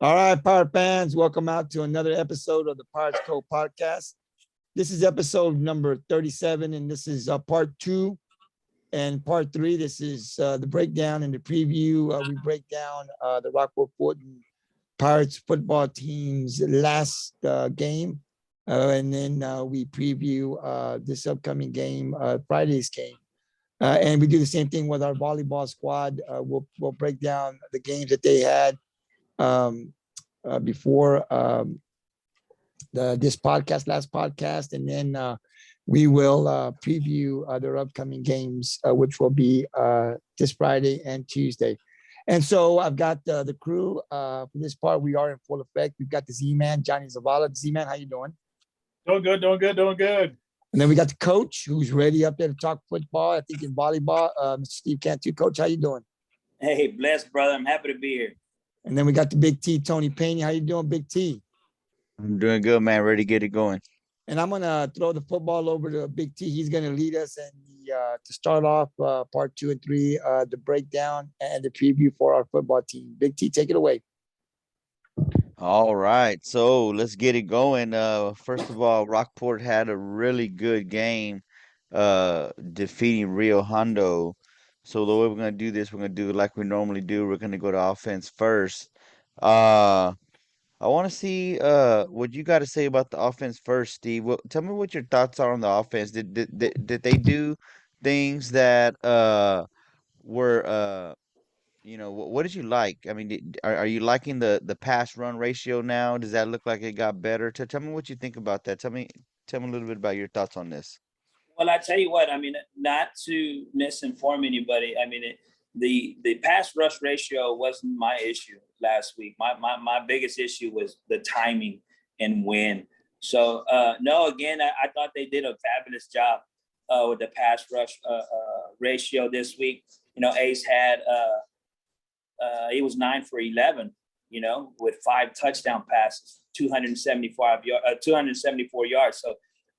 All right, Pirate fans, welcome out to another episode of the Cove Podcast. This is episode number 37, and this is part two and part three. This is the breakdown and the preview. We break down the Rockport-Fulton Pirates football team's last game, and then we preview this upcoming game, Friday's game. And we do the same thing with our volleyball squad. We'll break down the games that they had before this last podcast, and then we will preview their upcoming games, which will be this Friday and Tuesday. And so I've got the crew for this part. We are in full effect. We've got the Z-Man, Johnny Zavala. Z-Man, how you doing? Doing good. And then we got the coach who's ready up there to talk football, I think in volleyball, Mr. Steve Cantu. Coach, how you doing? Hey, blessed, brother. I'm happy to be here. And then we got the Big T, Tony Pena. How you doing, Big T? I'm doing good, man. Ready to get it going. And I'm going to throw the football over to Big T. He's going to lead us in to start off part 2 and 3, the breakdown and the preview for our football team. Big T, take it away. All right, so let's get it going. First of all, Rockport had a really good game defeating Hondo. So the way we're going to do this, we're going to do it like we normally do. We're going to go to offense first. I want to see what you got to say about the offense first, Steve. Tell me what your thoughts are on the offense. Did they do things that were what did you like? I mean, are you liking the pass run ratio now? Does that look like it got better? Tell me what you think about that. Tell me a little bit about your thoughts on this. Well, I tell you what, I mean, not to misinform anybody. I mean, the pass rush ratio wasn't my issue last week. My biggest issue was the timing and when. So, no, again, I thought they did a fabulous job with the pass rush ratio this week. You know, Ace had he was 9 for 11, with 5 touchdown passes, 274 yards. So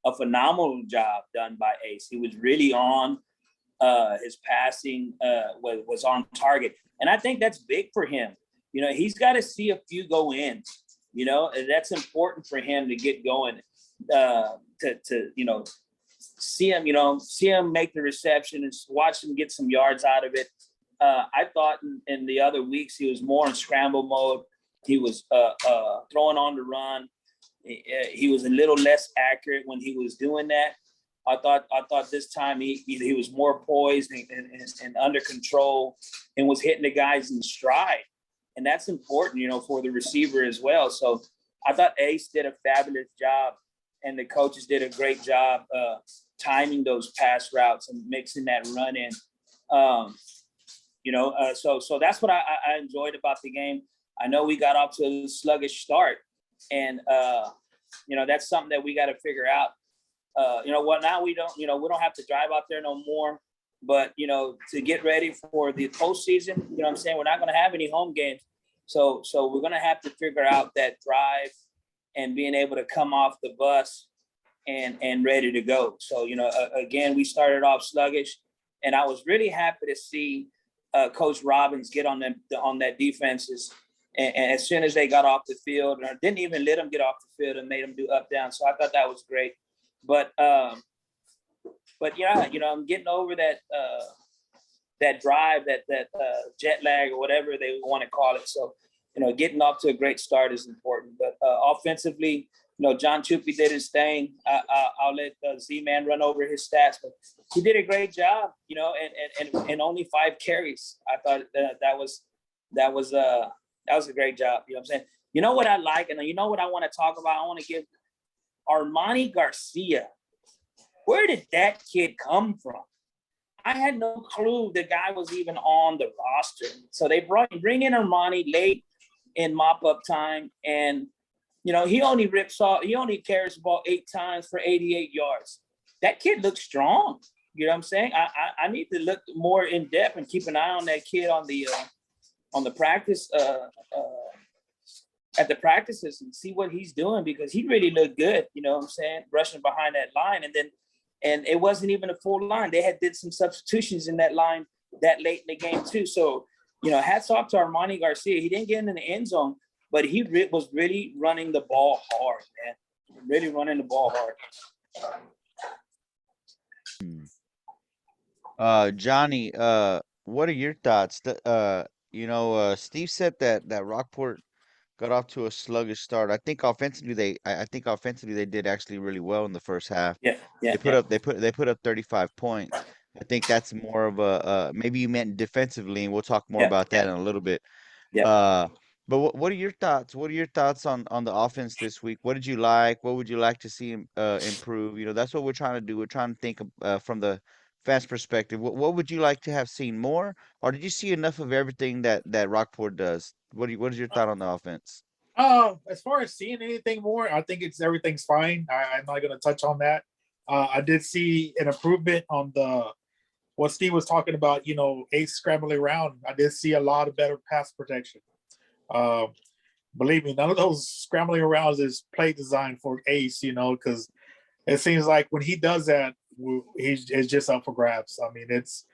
a phenomenal job done by Ace. He was really on. His passing was on target. And I think that's big for him. He's got to see a few go in, and that's important for him to get going, to see him make the reception and watch him get some yards out of it. I thought in the other weeks he was more in scramble mode. He was throwing on the run. He was a little less accurate when he was doing that. I thought this time he was more poised and under control and was hitting the guys in stride. And that's important, for the receiver as well. So I thought Ace did a fabulous job, and the coaches did a great job timing those pass routes and mixing that run in. So that's what I enjoyed about the game. I know we got off to a sluggish start, and that's something that we got to figure out. Now we don't have to drive out there no more, but to get ready for the postseason, what I'm saying, we're not going to have any home games, so we're going to have to figure out that drive and being able to come off the bus and ready to go. So again, we started off sluggish, and I was really happy to see Coach Robbins get on that defenses. And as soon as they got off the field, or didn't even let them get off the field and made them do up down. So I thought that was great. But yeah, I'm getting over that drive, that jet lag or whatever they want to call it. So, getting off to a great start is important. But offensively, John Chupi did his thing. I'll let Z-Man run over his stats, but he did a great job, and only 5 carries. I thought that was a great job. You know what I'm saying? You know what I like, and you know what I want to talk about? I want to give Armani Garcia. Where did that kid come from? I had no clue the guy was even on the roster. So they bring in Armani late in mop-up time, and he only carries the ball 8 times for 88 yards. That kid looks strong. You know what I'm saying? I need to look more in depth and keep an eye on that kid on the practice at the practices and see what he's doing, because he really looked good. You know what I'm saying? Rushing behind that line, and it wasn't even a full line. They did some substitutions in that line that late in the game too. So hats off to Armani Garcia. He didn't get in the end zone, but he was really running the ball hard, man. Really running the ball hard. Johnny, what are your thoughts? Steve said that Rockport got off to a sluggish start. I think offensively they did actually really well in the first half. Yeah, yeah, They put up 35 points. I think that's more of a maybe you meant defensively, and we'll talk more yeah, about that yeah, in a little bit. yeah. Uh, but what are your thoughts? What are your thoughts on the offense this week? What did you like? What would you like to see improve? That's what we're trying to do. We're trying to think from the fans' perspective. What would you like to have seen more, or did you see enough of everything that Rockport does? What is your thought on the offense? As far as seeing anything more, I think everything's fine. I'm not going to touch on that. I did see an improvement on what Steve was talking about. Ace scrambling around. I did see a lot of better pass protection. Believe me, none of those scrambling arounds is play designed for Ace. Because it seems like when he does that, it's just up for grabs. I mean, it's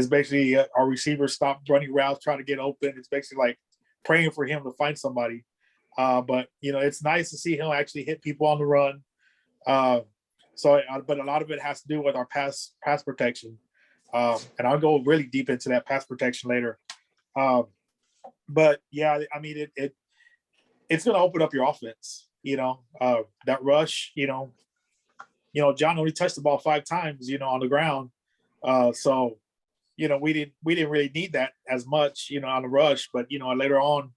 basically our receivers stop running routes, trying to get open. It's basically like praying for him to find somebody. But it's nice to see him actually hit people on the run. But a lot of it has to do with our pass protection. And I'll go really deep into that pass protection later. But yeah, I mean, it's going to open up your offense. That rush. John only touched the ball 5 times. On the ground. So we didn't really need that as much. On the rush. But later on,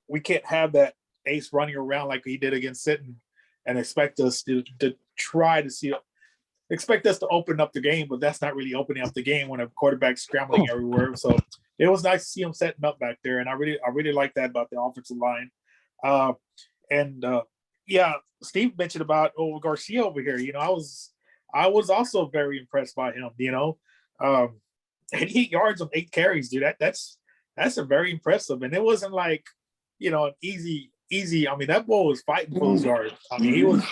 we can't have that Ace running around like he did against Sinton and expect us to try to expect us to open up the game, but that's not really opening up the game when a quarterback's scrambling everywhere. So it was nice to see him setting up back there, and I really like that about the offensive line. Yeah, Steve mentioned about Garcia over here. I was also very impressed by him. 88 yards on 8 carries, dude. That's a very impressive, and it wasn't like an easy. I mean, that boy was fighting for those yards. I mean, he was.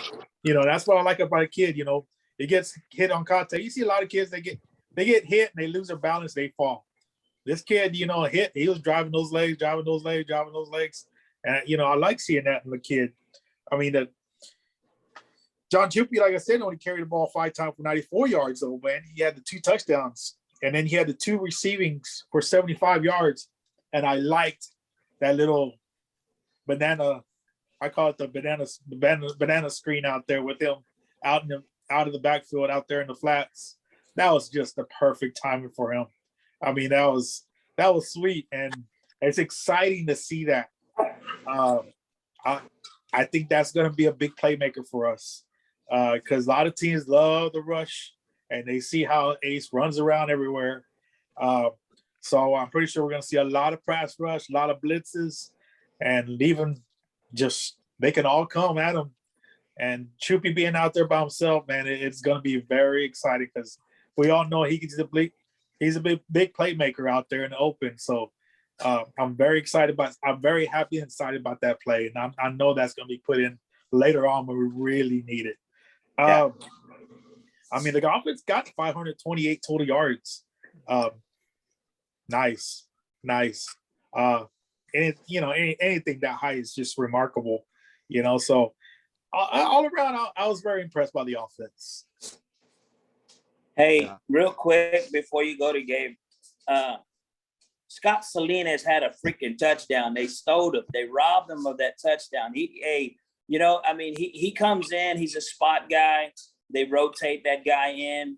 That's what I like about a kid. He gets hit on contact. You see a lot of kids, they get hit and they lose their balance, they fall. This kid, hit. He was driving those legs, and I like seeing that in the kid. I mean, John Chupi, like I said, only carried the ball 5 times for 94 yards. Though, man, he had the 2 touchdowns, and then he had the 2 receivings for 75 yards. And I liked that little banana. I call it the banana screen out there with him out of the backfield out there in the flats. That was just the perfect timing for him. I mean, that was sweet, and it's exciting to see that. I think that's going to be a big playmaker for us because a lot of teams love the rush, and they see how Ace runs around everywhere. So I'm pretty sure we're going to see a lot of pass rush, a lot of blitzes, and even just they can all come at him. And Chupi being out there by himself, man, it's going to be very exciting because we all know he's a big playmaker out there in the open. So I'm very happy and excited about that play. And I know that's going to be put in later on when we really need it. I mean, the offense got 528 total yards. Nice. And anything that high is just remarkable, so all around, I was very impressed by the offense. Hey, real quick before you go to Gabe, Scott Salinas had a freaking touchdown. They stole him. They robbed him of that touchdown. He comes in. He's a spot guy. They rotate that guy in,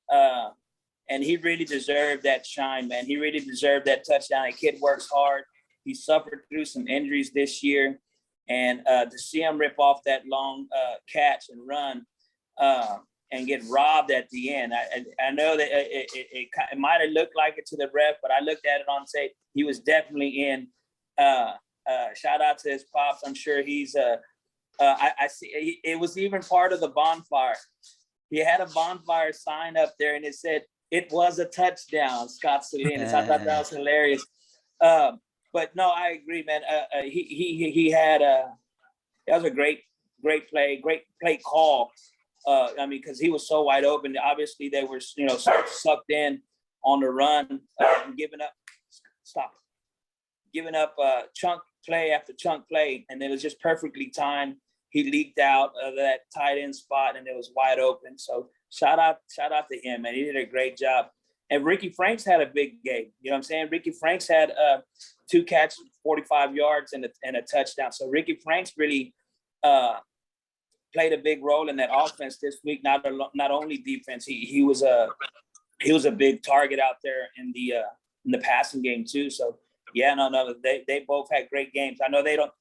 and he really deserved that shine, man. He really deserved that touchdown. The kid works hard. He suffered through some injuries this year. And to see him rip off that long catch and run and get robbed at the end, I know that it might have looked like it to the ref, but I looked at it on tape. He was definitely in. Shout out to his pops. I'm sure he's. I see. It was even part of the bonfire. He had a bonfire sign up there, and it said it was a touchdown. Scott Salinas. I thought that was hilarious. But no, I agree, man. He had that was a great play call. Because he was so wide open. Obviously, they were sucked in on the run, giving up. Stop. giving up chunk play after chunk play, and it was just perfectly timed. He leaked out of that tight end spot, and it was wide open. So shout out to him, and he did a great job. And Ricky Franks had a big game. You know what I'm saying? Ricky Franks had 2 catches, 45 yards, and a touchdown. So Ricky Franks really played a big role in that offense this week. Not only defense, he was a big target out there in the passing game too. So yeah, no, they both had great games. I know they don't,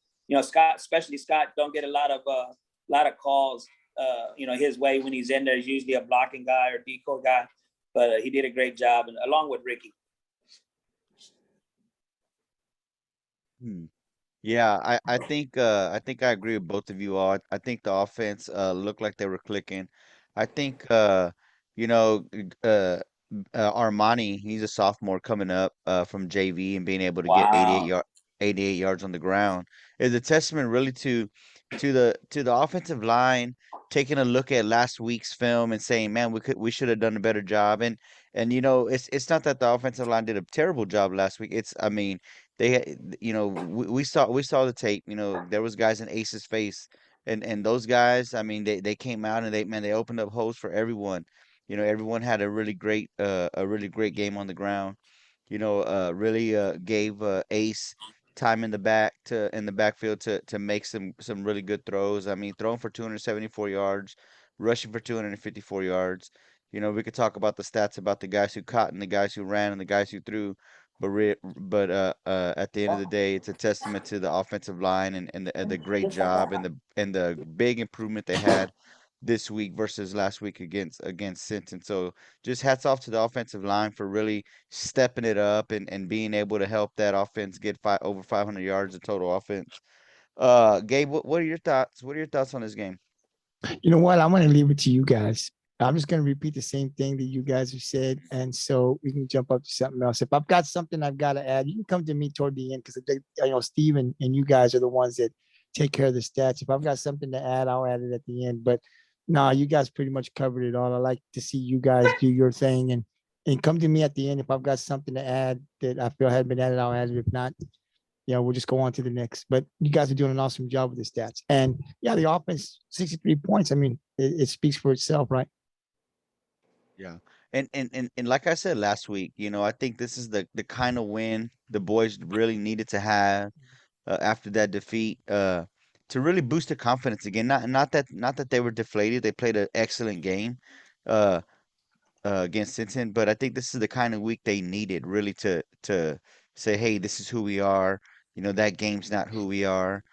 Scott, especially Scott, don't get a lot of calls, his way when he's in there. He's usually a blocking guy or decoy guy, but he did a great job, and along with Ricky. Yeah, I think I agree with both of you all. I think the offense looked like they were clicking. I think you know Armani, he's a sophomore coming up from JV and being able to get Wow. 88 yards on the ground is a testament really to the offensive line taking a look at last week's film and saying, man, we should have done a better job. And it's not that the offensive line did a terrible job last week. I mean, we saw the tape. There was guys in Ace's face, and those guys, I mean, they came out and they opened up holes for everyone. Everyone had a really great game on the ground. Really gave Ace time in the backfield to make some really good throws. I mean, throwing for 274 yards, rushing for 254 yards. We could talk about the stats about the guys who caught and the guys who ran and the guys who threw, but at the end of the day, it's a testament to the offensive line and the great job and the big improvement they had this week versus last week against Sinton. So just hats off to the offensive line for really stepping it up and being able to help that offense get over 500 yards of total offense. Gabe, what are your thoughts? What are your thoughts on this game? You know what? I'm going to leave it to you guys. I'm just going to repeat the same thing that you guys have said. And so we can jump up to something else. If I've got something I've got to add, you can come to me toward the end because Steve and you guys are the ones that take care of the stats. If I've got something to add, I'll add it at the end. But no, you guys pretty much covered it all. I like to see you guys do your thing and come to me at the end. If I've got something to add that I feel had been added, I'll add it. If not, we'll just go on to the next. But you guys are doing an awesome job with the stats. And yeah, the offense, 63 points. I mean, it speaks for itself, right? Yeah. And like I said last week, I think this is the kind of win the boys really needed to have after that defeat to really boost their confidence again. Not that they were deflated. They played an excellent game uh, against Sinton, but I think this is the kind of week they needed really to say, hey, this is who we are. That game's not who we are.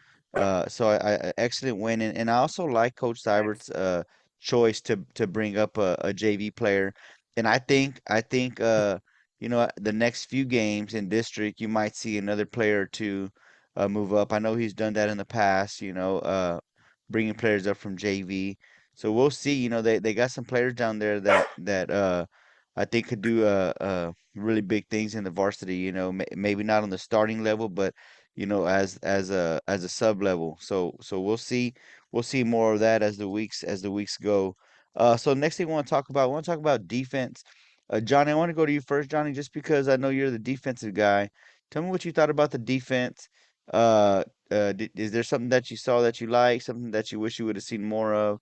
So excellent win, and I also like Coach Seibert's choice to bring up a JV player, and I think the next few games in district you might see another player or two move up. I know he's done that in the past. Bringing players up from JV. So we'll see. They got some players down there that I think could do really big things in the varsity. Maybe not on the starting level, but as a sub level. So we'll see more of that as the weeks go. So next thing I want to talk about defense. Johnny, I want to go to you first, Johnny, just because I know you're the defensive guy. Tell me what you thought about the defense. Uh, is there something that you saw that you like, something that you wish you would have seen more of?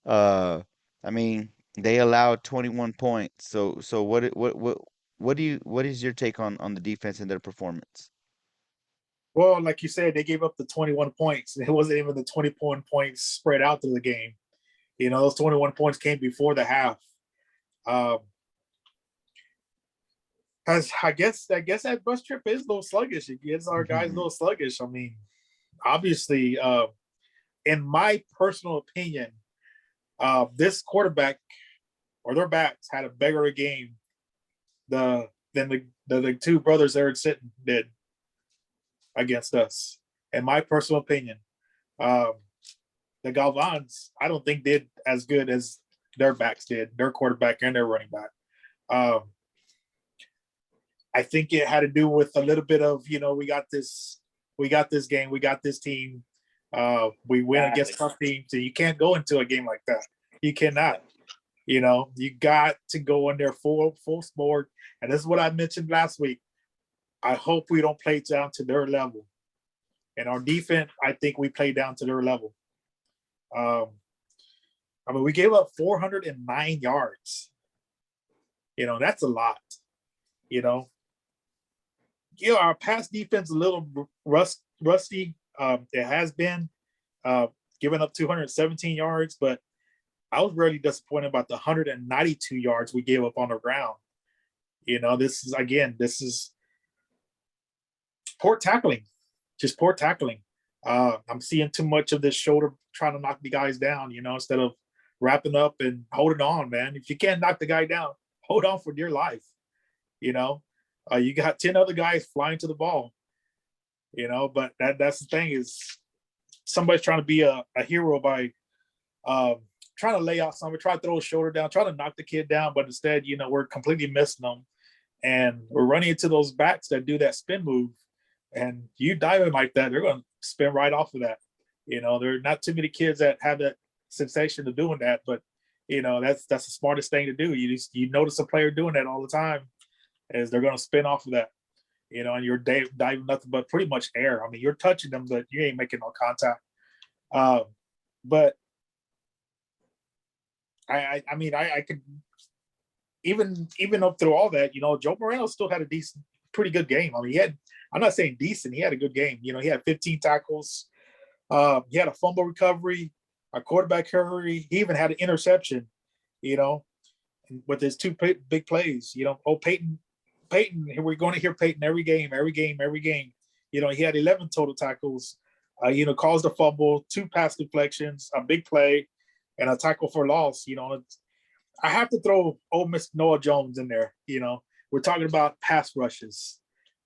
Uh, I mean, they allowed 21 points. So what is your take on the defense and their performance? Well, like you said, they gave up the 21 points. It wasn't even the 21 points spread out through the game. Those 21 points came before the half. As I guess that bus trip is a little sluggish. It gets our guys a little sluggish. I mean, obviously, in my personal opinion, this quarterback or their backs had a bigger game than the two brothers Eric Sitton did against us. In my personal opinion, the Galvans, I don't think did as good as their backs did, their quarterback and their running back. I think it had to do with a little bit of, we got this game, we got this team. We win against tough teams, and you can't go into a game like that. You cannot. You got to go in there full sport. And this is what I mentioned last week. I hope we don't play down to their level. And our defense, I think we play down to their level. I mean, we gave up 409 yards. You know, that's a lot. You know, our pass defense is a little rusty. It has been giving up 217 yards, but I was really disappointed about the 192 yards we gave up on the ground. You know, this is poor tackling, just poor tackling. I'm seeing too much of this shoulder trying to knock the guys down, you know, instead of wrapping up and holding on, man. If you can't knock the guy down, hold on for dear life. You know, you got 10 other guys flying to the ball, you know, but that's the thing is somebody's trying to be a hero by trying to lay out somebody, try to throw a shoulder down, try to knock the kid down, but instead, you know, we're completely missing them. And we're running into those backs that do that spin move. And you diving like that, they're going to spin right off of that. You know, there are not too many kids that have that sensation of doing that, but you know, that's the smartest thing to do. You notice a player doing that all the time, is they're going to spin off of that. You know, and you're diving nothing but pretty much air. I mean, you're touching them, but you ain't making no contact. But I mean, I could even up through all that, you know, Joe Moreno still had a pretty good game. I mean, I'm not saying decent, he had a good game. You know, he had 15 tackles. He had a fumble recovery, a quarterback hurry. He even had an interception, you know, with his two big plays. You know, Peyton, we're going to hear Peyton every game. You know, he had 11 total tackles, you know, caused a fumble, 2 pass deflections, a big play, and a tackle for loss. You know, I have to throw old Miss Noah Jones in there. You know, we're talking about pass rushes.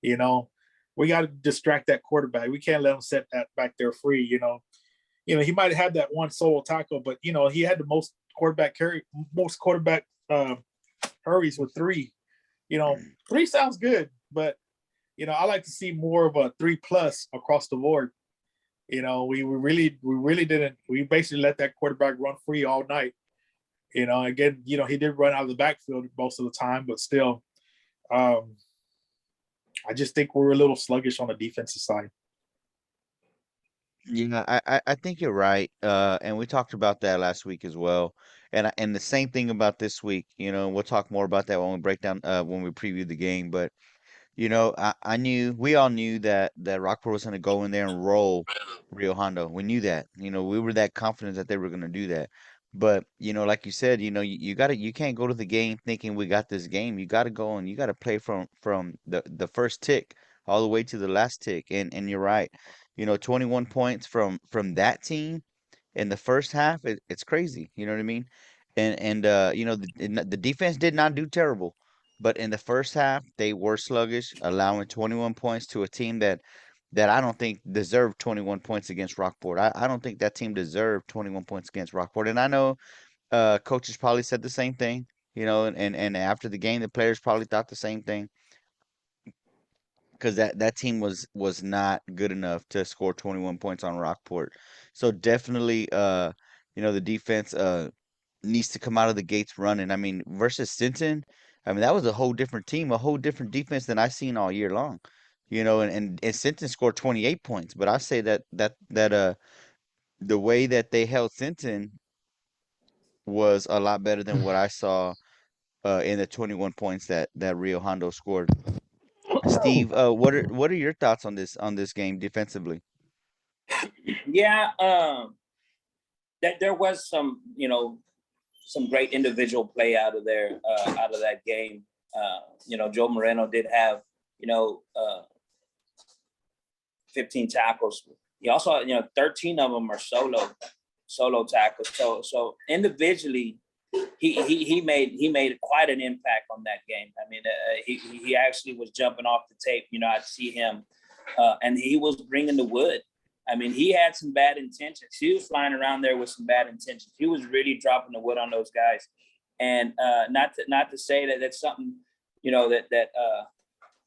You know, we got to distract that quarterback. We can't let him set that back there free. You know, he might have had that one solo tackle, but you know, he had the most quarterback hurries with 3. You know, 3 sounds good, but you know, I like to see more of a 3+ across the board. You know, we really didn't. We basically let that quarterback run free all night. You know, again, you know, he did run out of the backfield most of the time, but still, I just think we're a little sluggish on the defensive side. Yeah, I think you're right. And we talked about that last week as well. And the same thing about this week. You know, we'll talk more about that when we break down when we preview the game. But you know, we all knew that Rockport was going to go in there and roll Rio Hondo. We knew that. You know, we were that confident that they were going to do that. But you know, like you said, you know, you can't go to the game thinking we got this game. You got to go and you got to play from the first tick all the way to the last tick. And you're right. You know, 21 points from that team in the first half, it's crazy. You know what I mean? And you know, the defense did not do terrible. But in the first half, they were sluggish, allowing 21 points to a team that I don't think deserved 21 points against Rockport. I don't think that team deserved 21 points against Rockport. And I know coaches probably said the same thing, you know, and after the game, the players probably thought the same thing because that team was not good enough to score 21 points on Rockport. So definitely, you know, the defense needs to come out of the gates running. I mean, versus Sinton, I mean, that was a whole different team, a whole different defense than I've seen all year long. You know, and Sinton scored 28 points, but I say that the way that they held Sinton was a lot better than what I saw in the 21 points that Rio Hondo scored. Steve, what are your thoughts on this game defensively? Yeah, that there was some, you know, some great individual play out of that game. You know, Joe Moreno did have, you know, 15 tackles. He also, you know, 13 of them are solo tackles. So individually, he made quite an impact on that game. I mean, he actually was jumping off the tape. You know, I'd see him, and he was bringing the wood. I mean, he had some bad intentions. He was flying around there with some bad intentions. He was really dropping the wood on those guys. And not to say that that's something, you know, that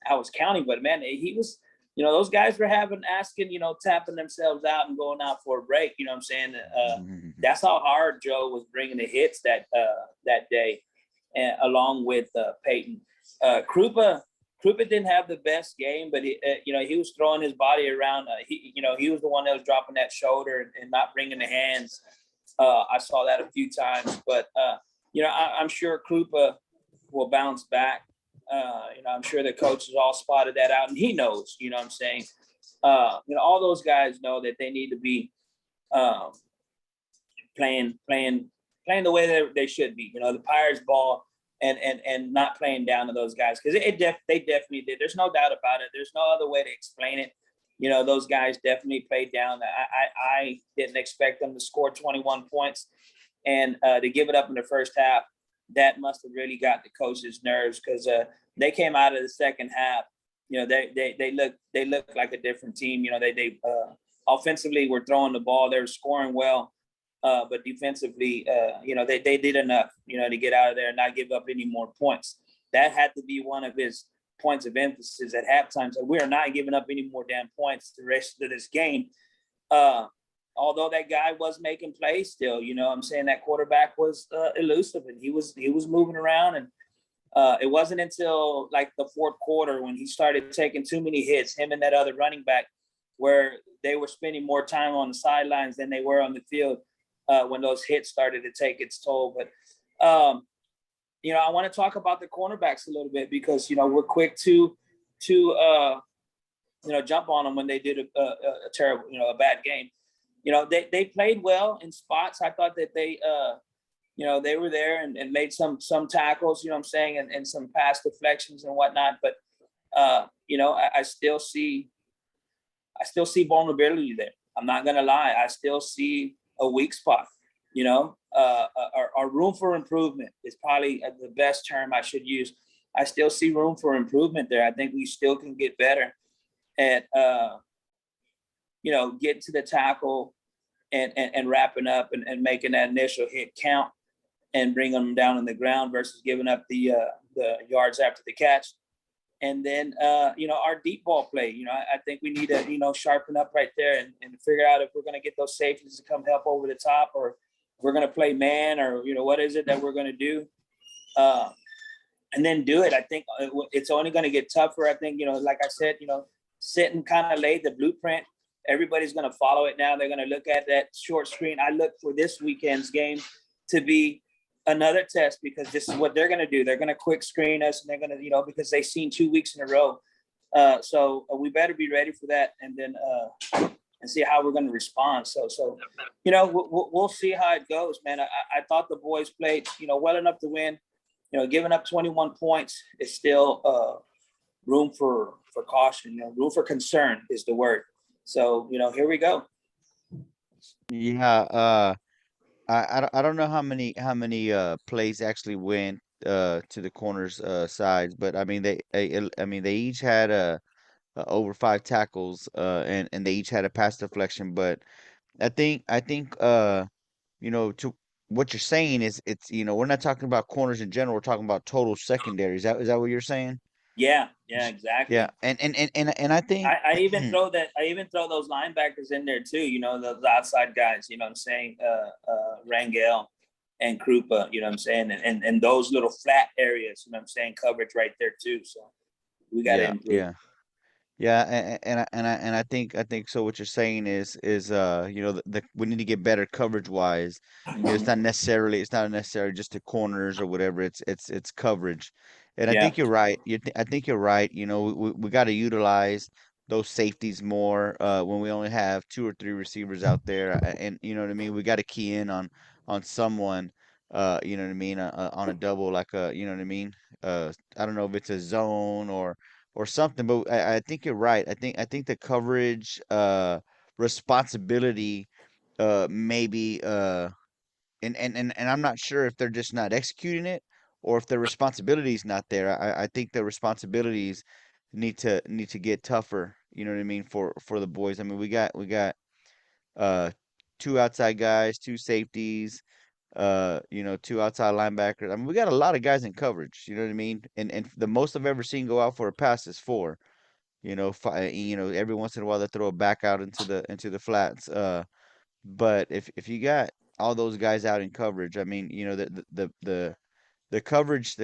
I was counting, but man, he was, you know, those guys were asking, you know, tapping themselves out and going out for a break. You know what I'm saying? That's how hard Joe was bringing the hits that day, and along with Peyton. Krupa Krupa didn't have the best game, but he was throwing his body around. He was the one that was dropping that shoulder and not bringing the hands. I saw that a few times, but I'm sure Krupa will bounce back. I'm sure the coaches all spotted that out, and he knows. You know what I'm saying? All those guys know that they need to be playing the way that they should be. The Pirates ball. And not playing down to those guys, because they definitely did. There's no doubt about it. There's no other way to explain it. Those guys definitely played down. I didn't expect them to score 21 points and to give it up in the first half. That must have really got the coach's nerves, because they came out of the second half. They look like a different team. They offensively were throwing the ball. They were scoring well. But defensively, they did enough, to get out of there and not give up any more points. That had to be one of his points of emphasis at halftime. So we are not giving up any more damn points the rest of this game. Although that guy was making plays still, I'm saying that quarterback was elusive, and he was moving around. And it wasn't until like the fourth quarter when he started taking too many hits, him and that other running back, where they were spending more time on the sidelines than they were on the field. When those hits started to take its toll. But, I want to talk about the cornerbacks a little bit, because, we're quick to jump on them when they did a terrible, a bad game. They played well in spots. I thought that they were there and made some tackles, what I'm saying, and some pass deflections and whatnot. But, I still see vulnerability there. I'm not going to lie. I still see a weak spot. Our room for improvement is probably the best term I should use. I still see room for improvement there. I think we still can get better at, getting to the tackle and wrapping up and making that initial hit count and bring them down on the ground versus giving up the yards after the catch. And then, our deep ball play, I think we need to, sharpen up right there and figure out if we're going to get those safeties to come help over the top, or if we're going to play man, or, what is it that we're going to do? And then do it. I think it's only going to get tougher. I think, like I said, sit and kind of lay the blueprint. Everybody's going to follow it now. They're going to look at that short screen. I look for this weekend's game to be another test, because this is what they're going to do. They're going to quick screen us, and they're going to, because they've seen 2 weeks in a row. So we better be ready for that, and then and see how we're going to respond. So we'll see how it goes, man. I thought the boys played, well enough to win. Giving up 21 points is still room for caution. Room for concern is the word. So here we go. Yeah. I don't know how many plays actually went to the corners sides, but I mean they each had over 5 tackles and they each had a pass deflection. But I think to what you're saying is we're not talking about corners in general. We're talking about total secondary. Is that what you're saying? Yeah, exactly. Yeah, and I think I even throw those linebackers in there too. Those outside guys. I'm saying Rangel and Krupa. I'm saying, and those little flat areas. I'm saying coverage right there too. So we got to improve. Yeah, and I think so. What you're saying is we need to get better coverage wise. It's not necessarily just the corners or whatever. It's coverage, and I think you're right. I think you're right. We got to utilize those safeties more when we only have 2 or 3 receivers out there, and you know what I mean. We got to key in on someone. You know what I mean, on a double, like you know what I mean. I don't know if it's a zone or something, but I think you're right. I think the coverage responsibility maybe and I'm not sure if they're just not executing it or if the responsibility is not there. I think the responsibilities need to get tougher, you know what I mean, for the boys. I mean, we got uh 2 outside guys, 2 safeties, 2 outside linebackers. I mean, we got a lot of guys in coverage. You know what I mean? And the most I've ever seen go out for a pass is 4. Every once in a while they throw it back out into the flats. But if you got all those guys out in coverage, I mean, the coverage,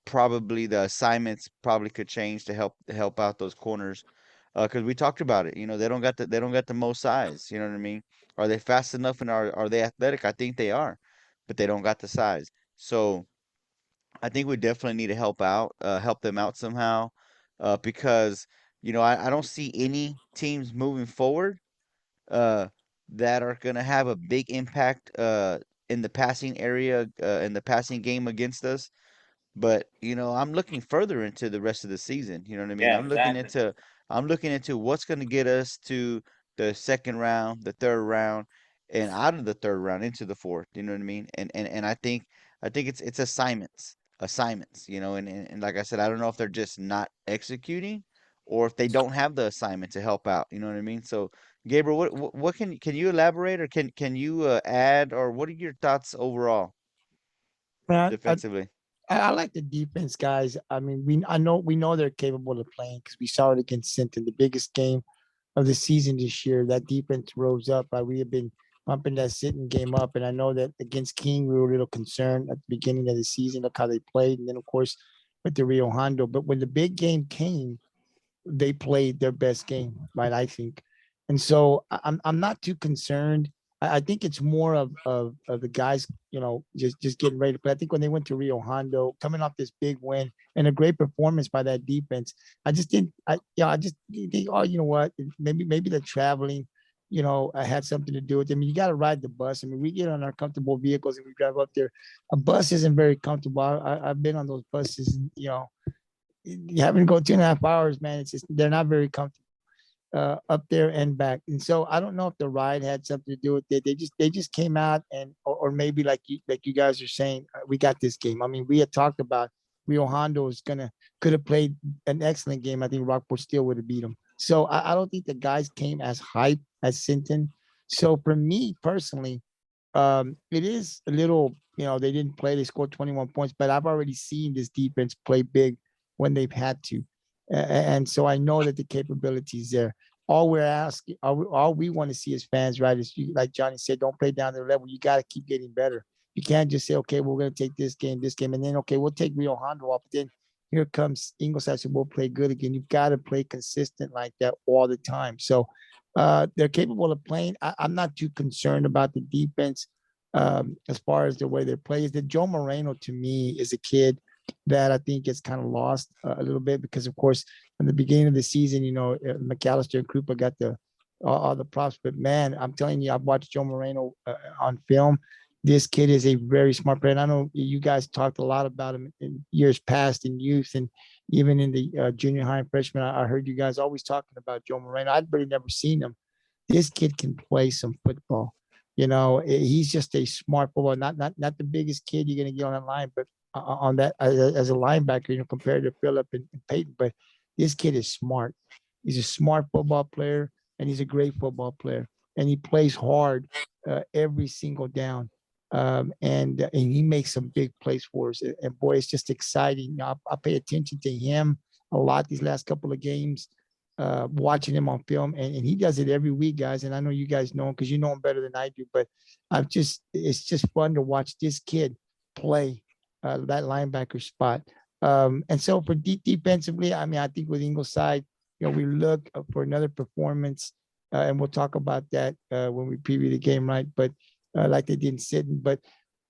probably the assignments probably could change to help out those corners. Because we talked about it, they don't got the most size. You know what I mean? Are they fast enough and are they athletic? I think they are, but they don't got the size. So I think we definitely need to help them out somehow, because I don't see any teams moving forward uh, that are going to have a big impact in the passing area, in the passing game against us. But I'm looking further into the rest of the season. You know what I mean? Yeah, I'm looking exactly. into I'm looking into what's going to get us to the second round, the third round, and out of the third round into the fourth. You know what I mean? And I think it's assignments. And like I said, I don't know if they're just not executing or if they don't have the assignment to help out. You know what I mean? So Gabriel, what can you elaborate, or can you add, or what are your thoughts overall Man, defensively? I like the defense, guys. I mean, we know they're capable of playing because we saw it against Sinton, the biggest game of the season this year. That defense rose up. We have been pumping that Sinton game up, and I know that against King we were a little concerned at the beginning of the season. Look how they played, and then of course with the Rio Hondo. But when the big game came, they played their best game, right? I think, and so I'm not too concerned. I think it's more of the guys, just getting ready to play. I think when they went to Rio Hondo, coming off this big win and a great performance by that defense, I just didn't. I just think, oh, you know what? Maybe the traveling, I had something to do with it. I mean, you got to ride the bus. I mean, we get on our comfortable vehicles and we drive up there. A bus isn't very comfortable. I've been on those buses, and, you having to go 2.5 hours, man. It's just they're not very comfortable up there and back. And so I don't know if the ride had something to do with it. They just came out and or maybe like you guys are saying, we got this game. I mean, we had talked about Rio Hondo could have played an excellent game. I think Rockport still would have beat them. So I don't think the guys came as hype as Sinton. So for me personally, it is a little, they didn't play, they scored 21 points, but I've already seen this defense play big when they've had to. And so I know that the capability is there. All we're asking, all we want to see as fans, right, is like Johnny said, don't play down to the level. You got to keep getting better. You can't just say, okay, we're going to take this game, and then, okay, we'll take Rio Hondo off. But then here comes Ingleside, so we'll play good again. You've got to play consistent like that all the time. So they're capable of playing. I'm not too concerned about the defense as far as the way they play. Is that Joe Moreno, to me, is a kid that I think gets kind of lost a little bit because, of course, in the beginning of the season, McAllister and Krupa got all the props. But, man, I'm telling you, I've watched Joe Moreno on film. This kid is a very smart player. And I know you guys talked a lot about him in years past in youth and even in the junior high and freshman. I heard you guys always talking about Joe Moreno. I'd really never seen him. This kid can play some football. He's just a smart football, not the biggest kid you're going to get on that line, but on that as a linebacker, compared to Phillip and Peyton. But this kid is smart. He's a smart football player, and he's a great football player. And he plays hard every single down. And he makes some big plays for us. And boy, it's just exciting. I pay attention to him a lot these last couple of games, watching him on film. And he does it every week, guys. And I know you guys know him because you know him better than I do. But it's just fun to watch this kid play that linebacker spot. And so for defensively, I mean, I think with Ingleside, we look for another performance, and we'll talk about that when we preview the game, right? But like they didn't sit. But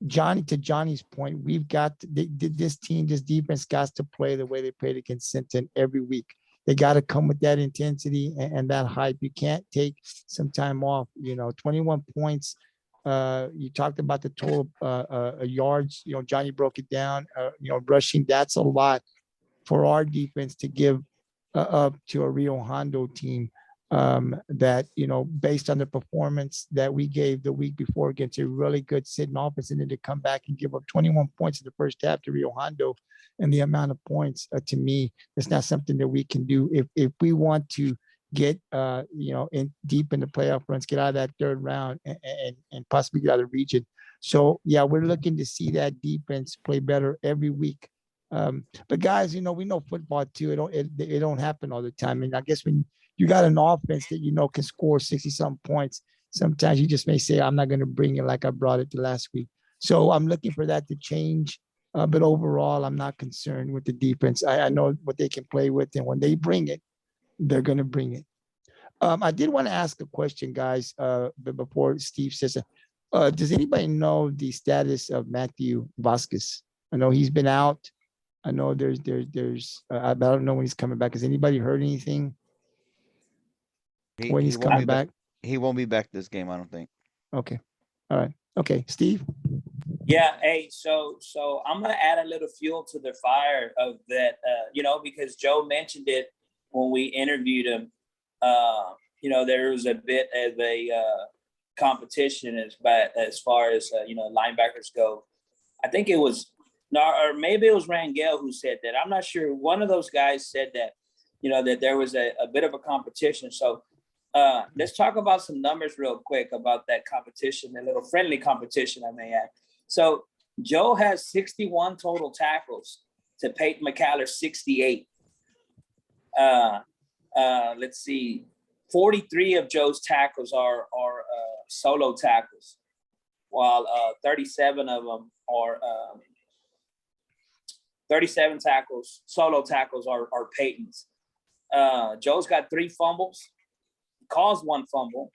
to Johnny's point, we've got this team, this defense got to play the way they played against Sinton every week. They got to come with that intensity and that hype. You can't take some time off. 21 points. You talked about the total yards. Johnny broke it down. Rushing, that's a lot for our defense to give up to a Rio Hondo team that, based on the performance that we gave the week before against a really good sitting offense, and then to come back and give up 21 points in the first half to Rio Hondo, and the amount of points, to me, it's not something that we can do if we want to get in deep in the playoff runs, get out of that third round, and possibly get out of the region. So yeah, we're looking to see that defense play better every week. But guys, we know football too. It don't happen all the time. And I guess when you got an offense that can score 60-something points, sometimes you just may say, I'm not going to bring it like I brought it the last week. So I'm looking for that to change But overall, I'm not concerned with the defense. I know what they can play with, and when they bring it, they're going to bring it. I did want to ask a question, guys, but before Steve says it. Does anybody know the status of Matthew Vasquez? I know he's been out. I know I don't know when he's coming back. Has anybody heard anything when He he's won't be coming back. back? He won't be back this game, I don't think. Okay. All right. Okay. Steve? Yeah. Hey, so I'm gonna add a little fuel to the fire of that. Because Joe mentioned it when we interviewed him. There was a bit of a competition as far as linebackers go. I think it was, or maybe it was Rangel who said that. I'm not sure. One of those guys said that, that there was a bit of a competition. So let's talk about some numbers real quick about that competition, a little friendly competition, I may add. So Joe has 61 total tackles to Peyton McCaller's 68. Let's see. 43 of Joe's tackles are solo tackles, while 37 of them are 37 tackles, solo tackles are Peyton's. Joe's got 3 fumbles, caused 1 fumble.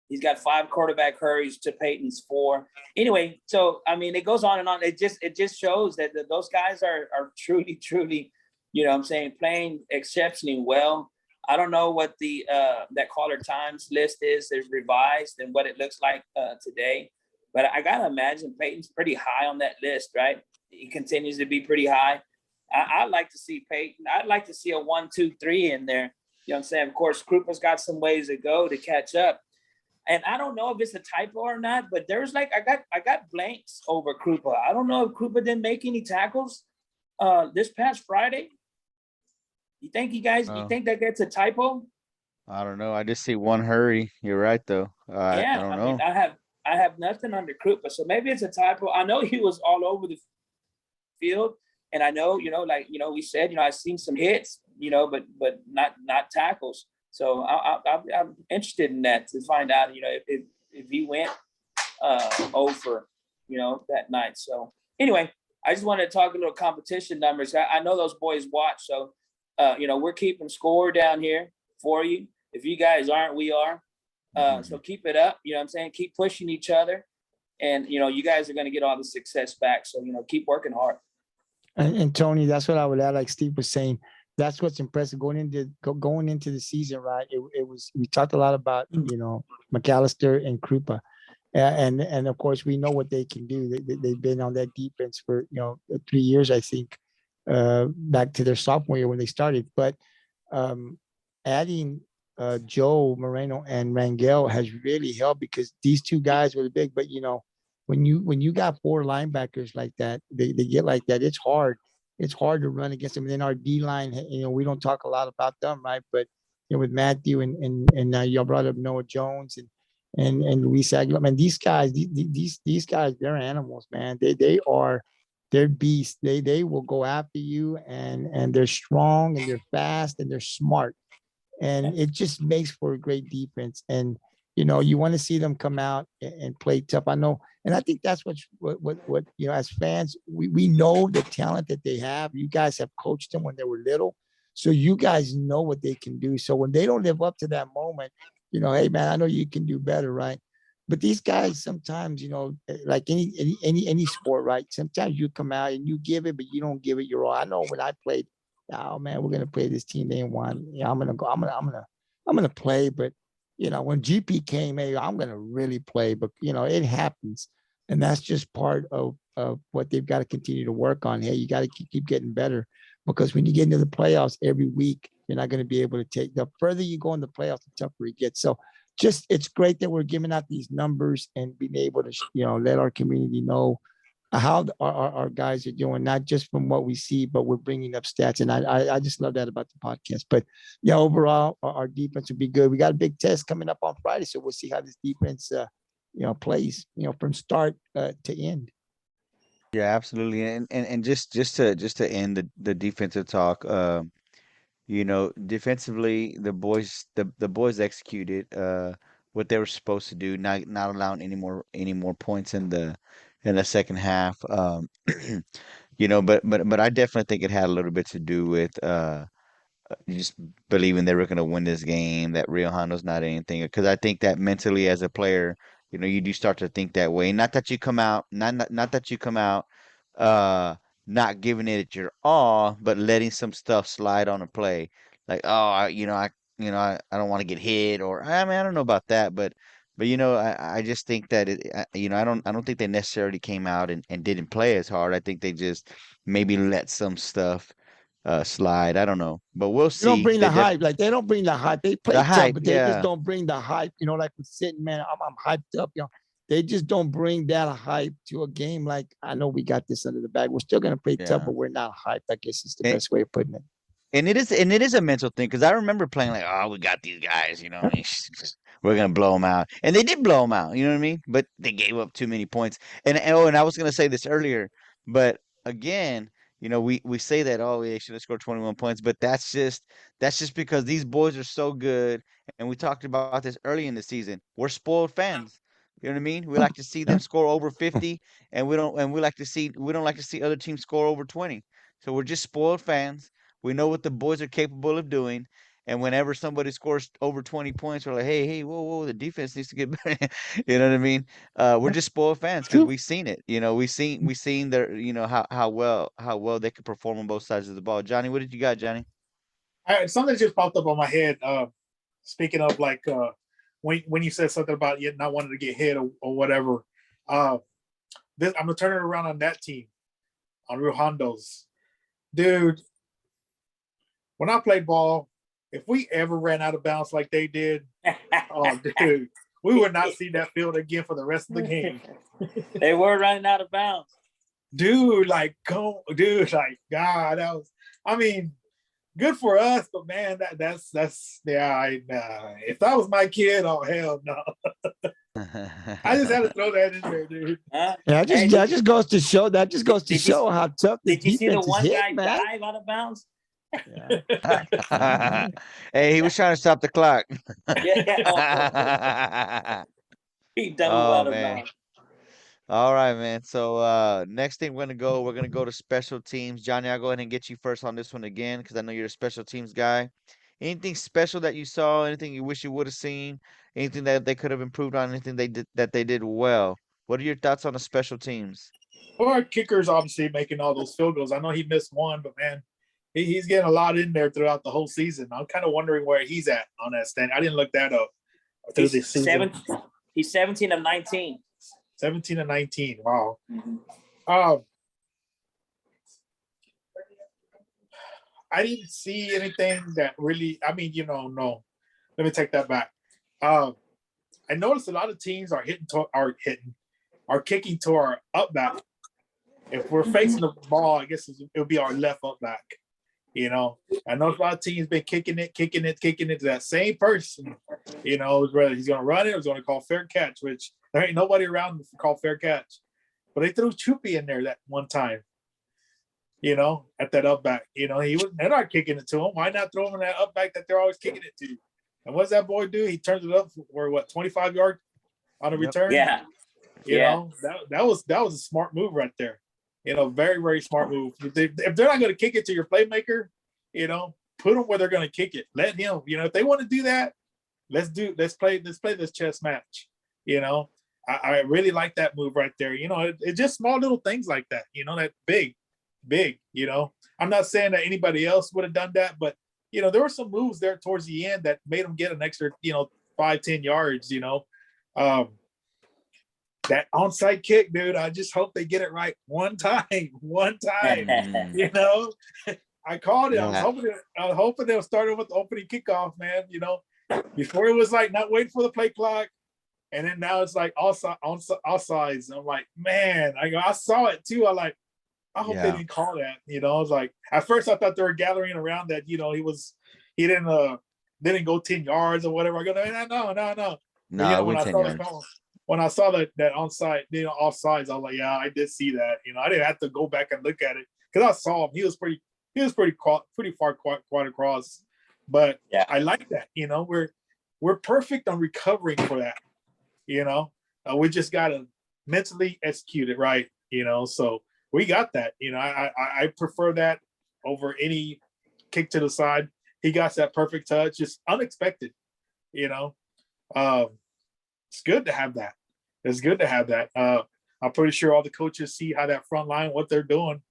He's got 5 quarterback hurries to Peyton's 4. Anyway, so I mean, it goes on and on. It just shows that those guys are truly, playing exceptionally well. I don't know what the that caller times list is. There's revised and what it looks like today, but I gotta imagine Peyton's pretty high on that list, right? He continues to be pretty high. I'd like to see Peyton. I'd like to see a 1, 2, 3 in there. You know what I'm saying? Of course, Krupa's got some ways to go to catch up, and I don't know if it's a typo or not. But there's I got blanks over Krupa. I don't know if Krupa didn't make any tackles this past Friday. You think you think that gets a typo? I don't know. I just see 1 hurry. You're right, though. I don't know. Mean, I have nothing under Krupa, so maybe it's a typo. I know he was all over the field, and I know we said I've seen some hits, but not tackles. So I'm interested in that to find out if he went over that night. So anyway, I just wanted to talk a little competition numbers. I know those boys watch, so. We're keeping score down here for you. If you guys aren't, we are. So keep it up. You know what I'm saying? Keep pushing each other. And, you guys are going to get all the success back. So, keep working hard. And Tony, that's what I would add, like Steve was saying. That's what's impressive going into the season, right? We talked a lot about, McAllister and Krupa. And of course, we know what they can do. They've been on that defense for, 3 years, I think. Back to their sophomore year when they started, but adding Joe Moreno and Rangel has really helped because these 2 guys were big. But when you got 4 linebackers like that, they get like that. It's hard. It's hard to run against them. And then our D line, we don't talk a lot about them, right? But with Matthew and y'all brought up Noah Jones and Luis Aguilar. Man, these guys, these guys, they're animals, man. They're beasts. They will go after you, and they're strong and they're fast and they're smart, and it just makes for a great defense. And you want to see them come out and play tough. I know, and I think that's what as fans we know the talent that they have. You guys have coached them when they were little, so you guys know what they can do. So when they don't live up to that moment, hey man, I know you can do better, right? But these guys sometimes, like any sport, right? Sometimes you come out and you give it, but you don't give it your all. I know when I played, oh man, we're gonna play this team. They ain't won. Yeah, I'm gonna play. But when GP came, hey, I'm gonna really play. But it happens, and that's just part of what they've got to continue to work on. Hey, you got to keep getting better because when you get into the playoffs every week, you're not going to be able to take. The further you go in the playoffs, the tougher it gets. So. It's great that we're giving out these numbers and being able to, let our community know how our guys are doing, not just from what we see, but we're bringing up stats. And I just love that about the podcast. But yeah, overall, our defense will be good. We got a big test coming up on Friday, so we'll see how this defense, plays, from start to end. Yeah, absolutely. And just to end the defensive talk, defensively, the boys executed what they were supposed to do, not allowing any more points in the in the second half. But I definitely think it had a little bit to do with just believing they were going to win this game, that Rio Hondo's not anything. Because I think that mentally as a player, you do start to think that way. Not that you come out, not that you come out, uh, not giving it your all, but letting some stuff slide on a play. Like, oh, I don't want to get hit, or I mean, I don't know about that, but I just think that I don't think they necessarily came out and didn't play as hard. I think they just maybe let some stuff slide. I don't know, but we'll They don't see. bring the hype. Like they don't bring the hype. They play The tough, hype, but they just yeah, don't bring the hype. Like with sitting, man, I'm hyped up. They just don't bring that hype to a game. Like I know we got this under the bag. We're still gonna play tough, yeah. but we're not hyped. I guess is the And, best way of putting it. and it is a mental thing because I remember playing like, oh, we got these guys, we're gonna blow them out, and they did blow them out. You know what I mean? But they gave up too many points. And I was gonna say this earlier, but again, we say that, oh, they should have scored 21 points, but that's just because these boys are so good, and we talked about this early in the season. We're spoiled fans. You know what I mean? We like to see them score over 50, and we don't like to see other teams score over 20. So we're just spoiled fans. We know what the boys are capable of doing. And whenever somebody scores over 20 points, we're like, hey, whoa, whoa, the defense needs to get better. You know what I mean? We're just spoiled fans because True. we've seen it. We seen their, how well they could perform on both sides of the ball. Johnny, what did you got, Johnny? Something just popped up on my head. Speaking of like when you said something about you not wanting to get hit or whatever, I'm gonna turn it around on that team, on Rio Hondo's. Dude, when I played ball, if we ever ran out of bounds like they did, oh dude, we would not see that field again for the rest of the game. They were running out of bounds. Dude, like God, that was, I mean, good for us, but man, that's yeah. If that was my kid, oh hell no. I just had to throw that in there, dude. Huh? Yeah, that just goes to show. That just goes to Did you- show how tough the Did you see the defense is one hit, guy man. dive out of bounds? Yeah. Hey, he was trying to stop the clock. Yeah. He dove Oh out of man. bounds. All right, man. So next thing we're gonna go to special teams. Johnny, I'll go ahead and get you first on this one again because I know you're a special teams guy. Anything special that you saw? Anything you wish you would have seen? Anything that they could have improved on? Anything they did well? What are your thoughts on the special teams? Well, our kicker's obviously making all those field goals. I know he missed one, but man, he's getting a lot in there throughout the whole season. I'm kind of wondering where he's at on that stand. I didn't look that up through the season. He's 17 of 19. 17 and 19. Wow. Mm-hmm. I didn't see anything that really, no. Let me take that back. I noticed a lot of teams are kicking to our up back. If we're facing the ball, I guess it'll be our left up back. I know a lot of teams been kicking it to that same person. Whether he's going to run it or he's going to call fair catch, which there ain't nobody around to call fair catch. But they threw Chupi in there that one time. At that up back. They're not kicking it to him. Why not throw him in that up back that they're always kicking it to? And what does that boy do? He turns it up for 25 yards on a return? Yeah. That was a smart move right there. Very, very smart move. If they're not going to kick it to your playmaker, put them where they're going to kick it. Let him, if they want to do that, let's play this chess match. I really like that move right there. It's just small little things like that, that big. I'm not saying that anybody else would have done that, but there were some moves there towards the end that made them get an extra 5-10 yards. That onside kick, dude, I just hope they get it right one time. I called it. I was hoping they'll start with the opening kickoff, man. Before it was like not waiting for the play clock, and then now it's like all sides. I'm like, man, I saw it too. I hope they didn't call that. I was like, at first I thought they were gathering around that. He didn't go 10 yards or whatever. I go, no. No, when I saw that onside, offsides, I was like, yeah, I did see that. I didn't have to go back and look at it because I saw him. He was pretty far quite across. But yeah. I like that. We're perfect on recovering for that. We just gotta mentally execute it right, so we got that. I prefer that over any kick to the side. He got that perfect touch, just unexpected, it's good to have that. It's good to have that. I'm pretty sure all the coaches see how that front line, what they're doing,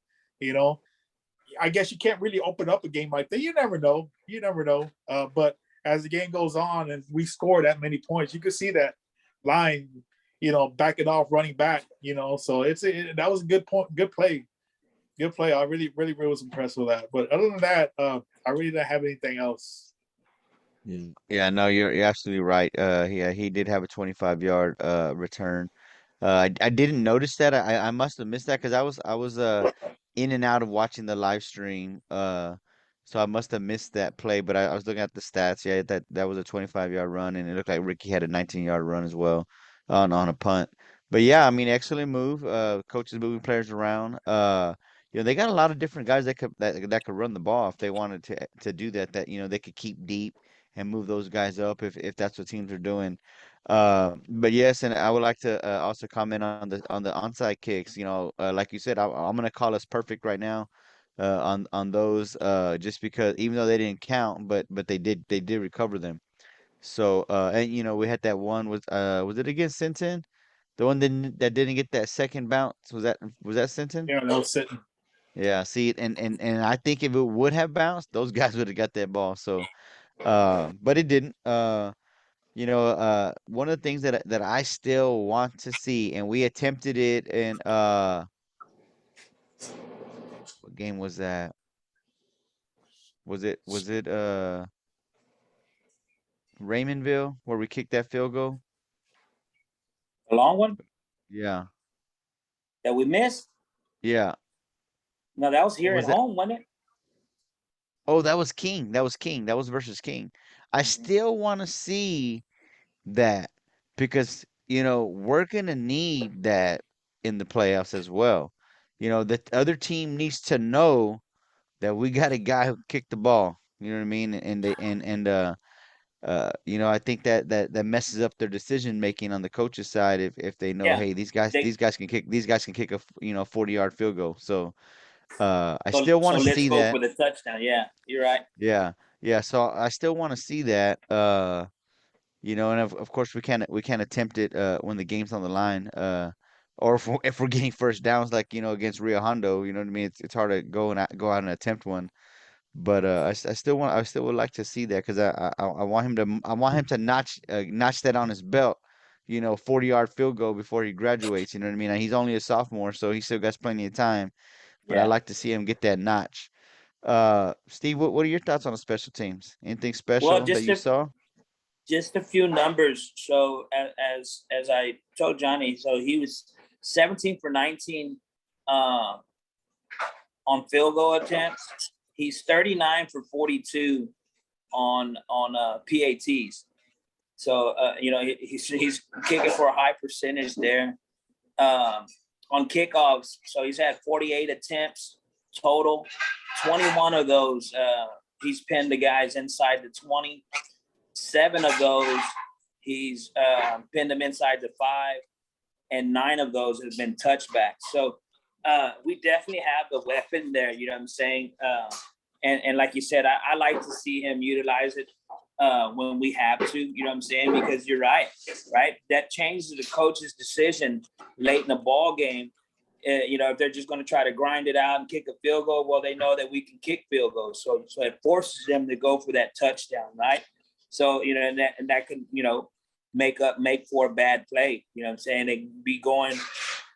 I guess you can't really open up a game like that. You never know. But as the game goes on and we score that many points, you can see that line, backing off, running back, so that was a good point, good play. I really was impressed with that. But other than that, I really don't have anything else. Yeah, no, you're absolutely right. Yeah, he did have a 25-yard return. I didn't notice that. I must have missed that because I was in and out of watching the live stream. So I must have missed that play. But I was looking at the stats. Yeah, that was a 25-yard run, and it looked like Ricky had a 19-yard run as well on a punt. But yeah, I mean, excellent move. Coaches moving players around. They got a lot of different guys that could run the ball if they wanted to do that. That they could keep deep and move those guys up if that's what teams are doing. But yes, and I would like to also comment on the onside kicks. Like you said, I'm gonna call us perfect right now on those just because even though they didn't count, but they did recover them. So and we had that one was it against Sinton? The one that didn't get that second bounce was that Sinton? Yeah, that was sitting. Yeah, see, and I think if it would have bounced, those guys would have got that ball. So, but it didn't. One of the things that I still want to see, and we attempted it in what game was that? Was it Raymondville where we kicked that field goal? A long one Yeah, that we missed. yeah. No, that was here at Was it? home, wasn't it? Oh, that was King. That was King. That was versus King. I still want to see that because we're gonna need that in the playoffs as well. The other team needs to know that we got a guy who kicked the ball. You know what I mean? I think that messes up their decision making on the coach's side if they know, Yeah. hey, these guys can kick a 40-yard field goal. So I So still want so to let's see go that. for the touchdown. Yeah, you're right. Yeah, yeah. So I still want to see that. And of course we can't attempt it when the game's on the line. Or if we're getting first downs like against Rio Hondo, you know what I mean. It's hard to go out and attempt one. But I still would like to see that because I want him to notch that on his belt. 40-yard field goal before he graduates. You know what I mean. And he's only a sophomore, so he still got plenty of time. But I Yeah. like to see him get that notch. Steve, what are your thoughts on the special teams? Anything Well, special that you saw? just a few numbers. So as I told Johnny, so he was 17 for 19 uh, on field goal attempts. He's 39 for 42 on PATs. So he's kicking for a high percentage there. On kickoffs, so he's had 48 attempts total. 21 of those he's pinned the guys inside the 20. 7 of those he's pinned them inside the 5, and 9 of those have been touchbacks. So we definitely have the weapon there. You know what I'm saying? And like you said, I like to see him utilize it when we have to. You know what I'm saying? Because you're right? That changes the coach's decision late in the ball game. If they're just going to try to grind it out and kick a field goal, well, they know that we can kick field goals. So it forces them to go for that touchdown, right? So, and that can, make for a bad play. You know what I'm saying? They can be going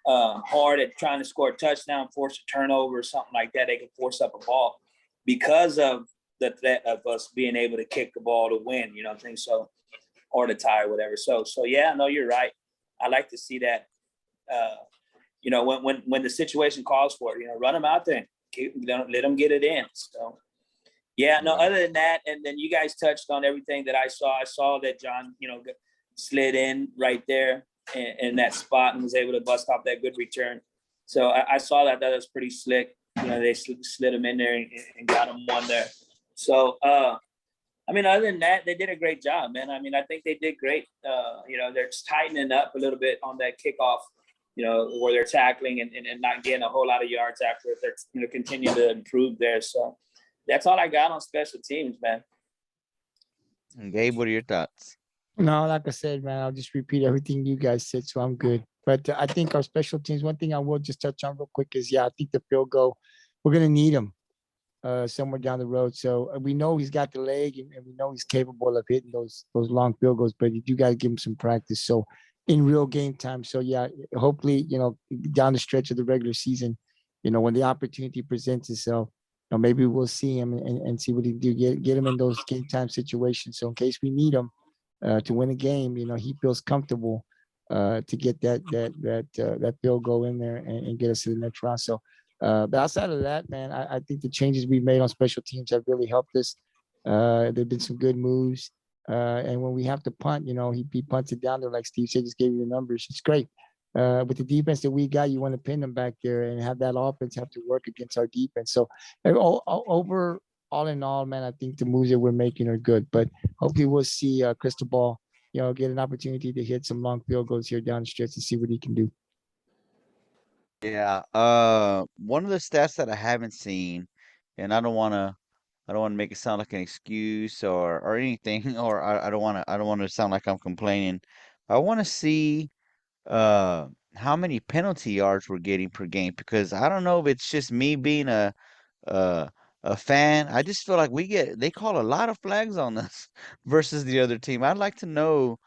hard at trying to score a touchdown, force a turnover or something like that. They can force up a ball because of the threat of us being able to kick the ball to win, you know what I'm saying? So, or to tie or whatever. So yeah, no, you're right. I like to see that, when the situation calls for it, run them out there, let them get it in. So, yeah, no, other than that, and then you guys touched on everything that I saw. I saw that John, slid in right there in that spot and was able to bust off that good return. So I saw that. That was pretty slick. They slid him in there and got him one there. So, other than that, they did a great job, man. I think they did great. They're just tightening up a little bit on that kickoff, where they're tackling and not getting a whole lot of yards after if they're, continue to improve there. So that's all I got on special teams, man. And Gabe, what are your thoughts? No, like I said, man, I'll just repeat everything you guys said, so I'm good. But I think our special teams, one thing I will just touch on real quick is, I think the field goal, we're going to need him somewhere down the road. So we know he's got the leg and we know he's capable of hitting those long field goals, but you got to give him some practice. So in real game time. So hopefully, down the stretch of the regular season, when the opportunity presents itself, maybe we'll see him and see what he do. Get him in those game time situations. So in case we need him to win a game, he feels comfortable to get that field goal in there and get us to the next round. So, but outside of that, man, I think the changes we made on special teams have really helped us. There've been some good moves. And when we have to punt, he punts it down there, like Steve said, just gave you the numbers. It's great. With the defense that we got, you want to pin them back there and have that offense have to work against our defense. So all in all, man, I think the moves that we're making are good. But hopefully we'll see Cristobal, get an opportunity to hit some long field goals here down the stretch and see what he can do. Yeah. One of the stats that I haven't seen, and I don't want to make it sound like an excuse or anything, or I don't want to sound like I'm complaining. I want to see how many penalty yards we're getting per game, because I don't know if it's just me being a a fan. I just feel like they call a lot of flags on us versus the other team. I'd like to know,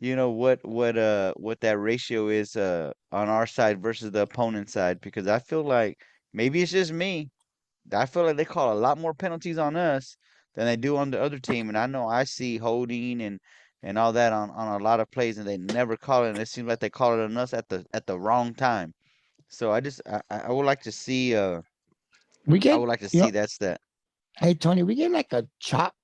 what that ratio is on our side versus the opponent side, because I feel like maybe it's just me. I feel like they call a lot more penalties on us than they do on the other team, and I know I see holding and all that on a lot of plays, and they never call it, and it seems like they call it on us at the wrong time. So I would like to see We I get, would like to see that stat. hey Tony, we get like a chop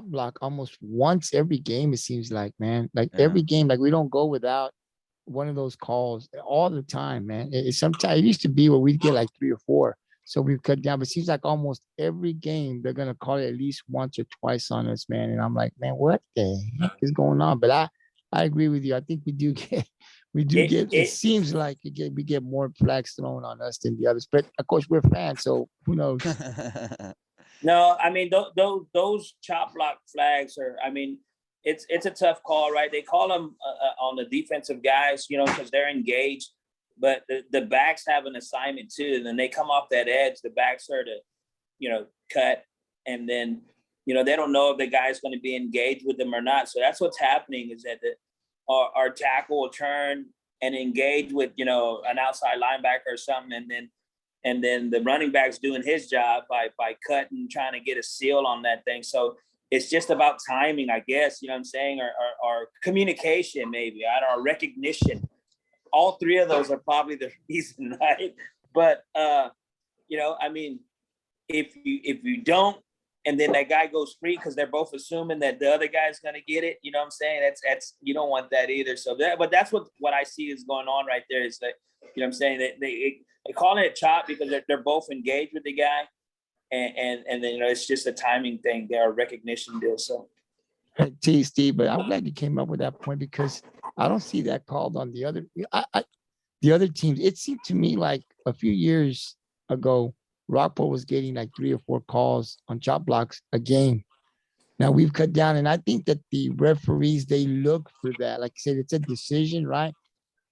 block almost once every game. It seems like, man, like Yeah. every game, like we don't go without one of those calls all the time, man. Sometimes it used to be where we'd get like 3 or 4. So we've cut down, but it seems like almost every game they're gonna call it at least once or twice on us, man. And I'm like, man, what the heck is going on? But I agree with you. I think we do get it seems like we get more flags thrown on us than the others. But of course we're fans, so who knows? No, I mean those chop block flags are. I mean, it's a tough call, right? They call them on the defensive guys, because they're engaged. But the backs have an assignment too, and then they come off that edge. The backs are to, cut, and then they don't know if the guy's going to be engaged with them or not. So that's what's happening, is that our tackle will turn and engage with an outside linebacker or something, and then the running back's doing his job by cutting, trying to get a seal on that thing. So it's just about timing, I guess, you know what I'm saying, or communication, maybe, or recognition. All 3 of those are probably the reason, right? But I mean, if you don't, and then that guy goes free because they're both assuming that the other guy's gonna get it, you know what I'm saying? That's you don't want that either. So but that's what I see is going on right there, is that, you know what I'm saying, that they call it chop because they're both engaged with the guy, and then it's just a timing thing. They're a recognition deal. So. Hey, Steve, but I'm glad you came up with that point, because I don't see that called on the other the other teams. It seemed to me like a few years ago, Rockport was getting like 3 or 4 calls on chop blocks a game. Now we've cut down, and I think that the referees, they look for that. Like I said, it's a decision, right?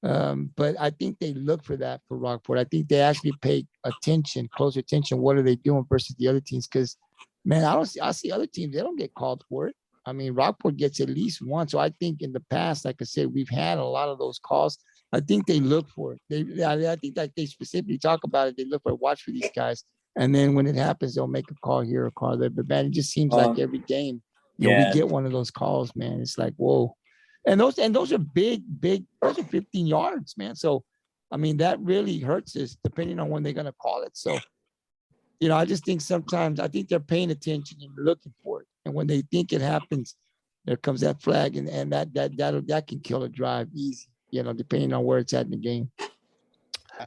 But I think they look for that for Rockport. I think they actually pay close attention. What are they doing versus the other teams? Because, man, I see other teams, they don't get called for it. I mean, Rockport gets at least one. So I think in the past, like I said, we've had a lot of those calls. I think they look for it. I think that they specifically talk about it. They look for watch for these guys. And then when it happens, they'll make a call here, a call there. But, man, it just seems like every game, we get one of those calls, man. It's like, whoa. And those are big, those are 15 yards, man. So, I mean, that really hurts us depending on when they're going to call it. So, I just think sometimes, I think they're paying attention and looking for it. And when they think it happens, there comes that flag, and that can kill a drive easy, depending on where it's at in the game.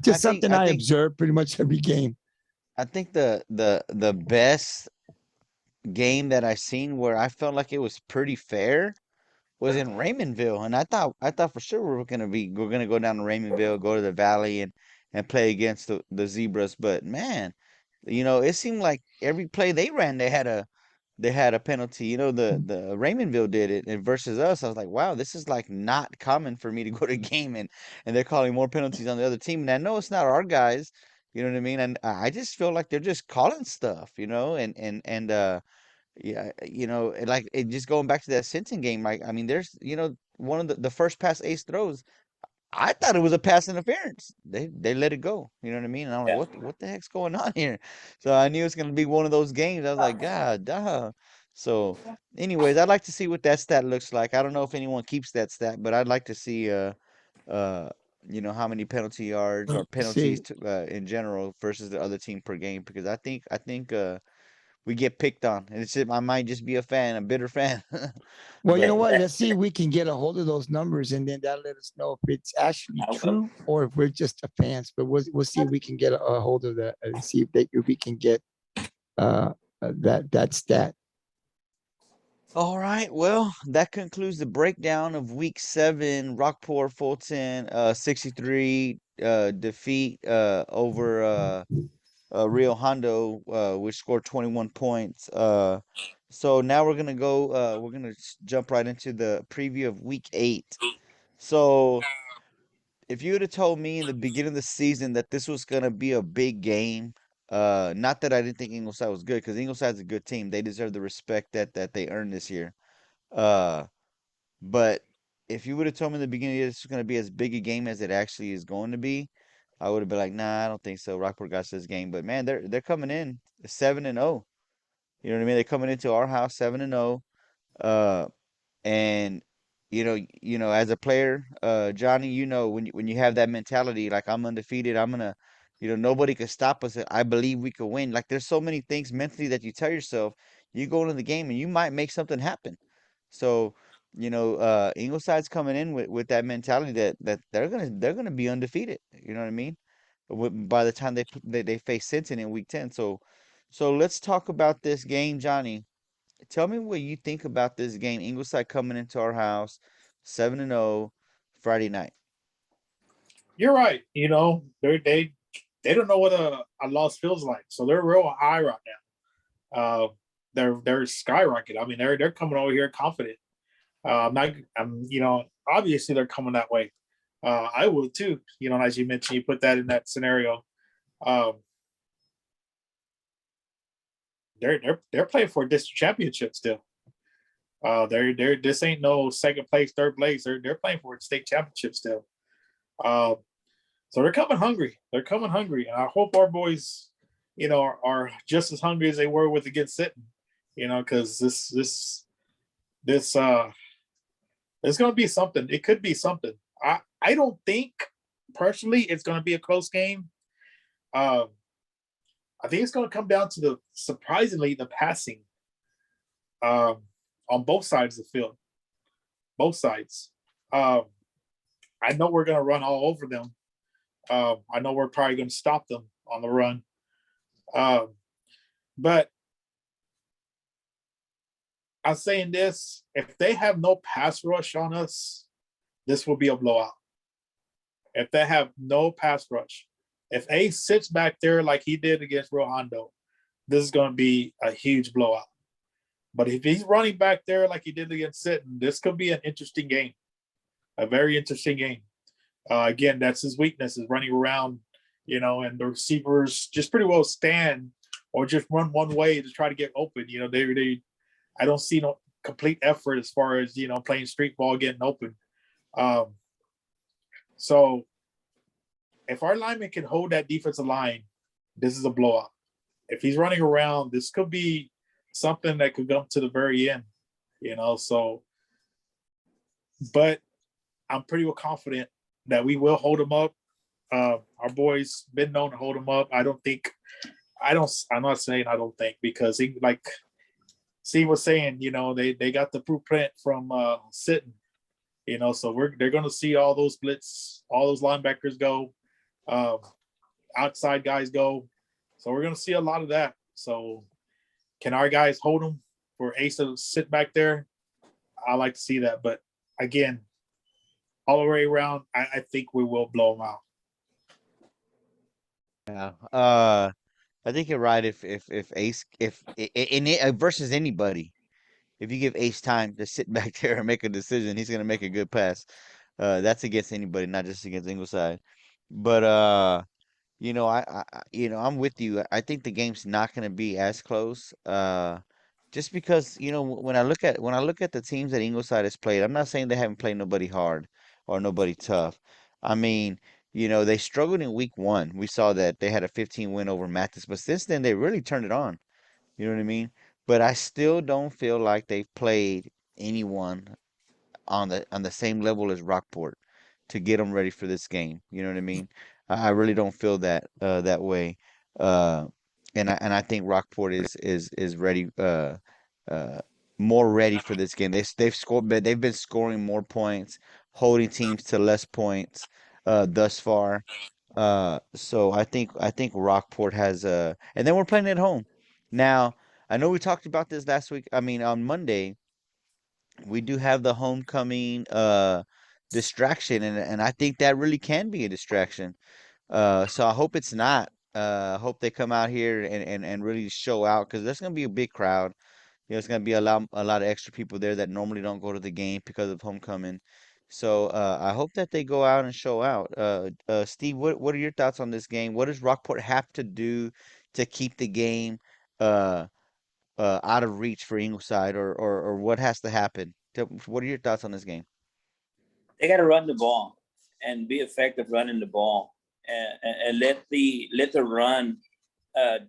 Just something I observe pretty much every game. I think the best game that I've seen where I felt like it was pretty fair was in Raymondville, and I thought for sure we're gonna go down to Raymondville, go to the Valley, and play against the Zebras. But man, it seemed like every play they ran, they had a penalty. The Raymondville did it, and versus us, I was like, wow, this is like not common for me to go to a game and they're calling more penalties on the other team. And I know it's not our guys, you know what I mean? And I just feel like they're just calling stuff, and yeah, and like it just going back to that Sinton game, like I mean, there's one of the first pass Ace throws. I thought it was a pass interference. They let it go. You know what I mean? And I'm like, Yeah. what the heck's going on here? So I knew it's gonna be one of those games. I was like, God, duh. So, anyways, I'd like to see what that stat looks like. I don't know if anyone keeps that stat, but I'd like to see uh how many penalty yards or penalties See, in general versus the other team per game because I think we get picked on, and I might just be a bitter fan. well, you know But what? Let's see if we can get a hold of those numbers, and then that'll let us know if it's actually true or if we're just a fans. But we'll see if we can get a hold of that and see if we can get that stat. all right, well, that concludes the breakdown of week 7, Rockport-Fulton 63 defeat over Rio Hondo, which scored 21 points. So now we're gonna jump right into the preview of week 8. So if you would have told me in the beginning of the season that this was gonna be a big game, not that I didn't think Ingleside was good, because Ingleside's a good team. They deserve the respect that they earned this year. Uh, but if you would have told me in the beginning this was gonna be as big a game as it actually is going to be, I would have been like, nah, I don't think so. Rockport got this game. But man, they're coming in 7-0. You know what I mean? They're coming into our house 7-0. Uh, and as a player, Johnny, when you have that mentality, like I'm undefeated, I'm gonna, nobody could stop us. I believe we could win. Like there's so many things mentally that you tell yourself. You go into the game and you might make something happen. So, Ingleside's coming in with that mentality that they're gonna be undefeated. You know what I mean? By the time they face Sinton in week 10. So let's talk about this game, Johnny. Tell me what you think about this game. Ingleside coming into our house, 7-0, Friday night. You're right. They don't know what a loss feels like, so they're real high right now. They're skyrocketing. I mean, they're coming over here confident. Obviously they're coming that way. I would too. As you mentioned, you put that in that scenario. Um, they're playing for a district championship still. They're this ain't no second place, third place. They're playing for a state championship still. Um, so they're coming hungry. They're coming hungry, and I hope our boys, are just as hungry as they were with against Sinton. Because this it's going to be something. It could be something. I don't think personally it's going to be a close game. I think it's going to come down to surprisingly the passing on both sides of the field. Both sides. I know we're going to run all over them. I know we're probably going to stop them on the run. But I'm saying this, if they have no pass rush on us, this will be a blowout. If they have no pass rush, if Ace sits back there like he did against Rio Hondo, this is going to be a huge blowout. But if he's running back there like he did against Sinton, this could be an interesting game, a very interesting game. Again, that's his weakness, is running around, and the receivers just pretty well stand or just run one way to try to get open. I don't see no complete effort as far as, playing street ball, getting open. So if our lineman can hold that defensive line, this is a blowout. If he's running around, this could be something that could come to the very end, but I'm pretty well confident that we will hold them up. Our boys been known to hold them up. I'm not saying I don't think, because he, like Steve was saying, they got the blueprint from Sinton, so they're going to see all those blitz, all those linebackers go, outside guys go. So we're going to see a lot of that. So can our guys hold them for Ace to sit back there? I like to see that, but again, all the way around, I think we will blow them out. Yeah. I think you're right. If Ace in it versus anybody, if you give Ace time to sit back there and make a decision, he's gonna make a good pass. That's against anybody, not just against Ingleside. But I'm with you. I think the game's not gonna be as close. Just because when I look at the teams that Ingleside has played, I'm not saying they haven't played nobody hard or nobody tough. I mean, they struggled in week one. We saw that they had a 15 win over Mathis, but since then they really turned it on. You know what I mean? But I still don't feel like they've played anyone on the same level as Rockport to get them ready for this game. You know what I mean? I really don't feel that way. Uh, and I think Rockport is ready, uh, more ready for this game. They've been scoring more points, holding teams to less points thus far. So I think Rockport has and then we're playing at home. Now, I know we talked about this last week. I mean, on Monday, we do have the homecoming distraction, and I think that really can be a distraction. So I hope it's not. I hope they come out here and really show out because there's gonna be a big crowd. There's gonna be a lot of extra people there that normally don't go to the game because of homecoming. So I hope that they go out and show out. Steve, what are your thoughts on this game? What does Rockport have to do to keep the game uh, out of reach for Ingleside, or what has to happen? What are your thoughts on this game? They got to run the ball and be effective running the ball, and let the run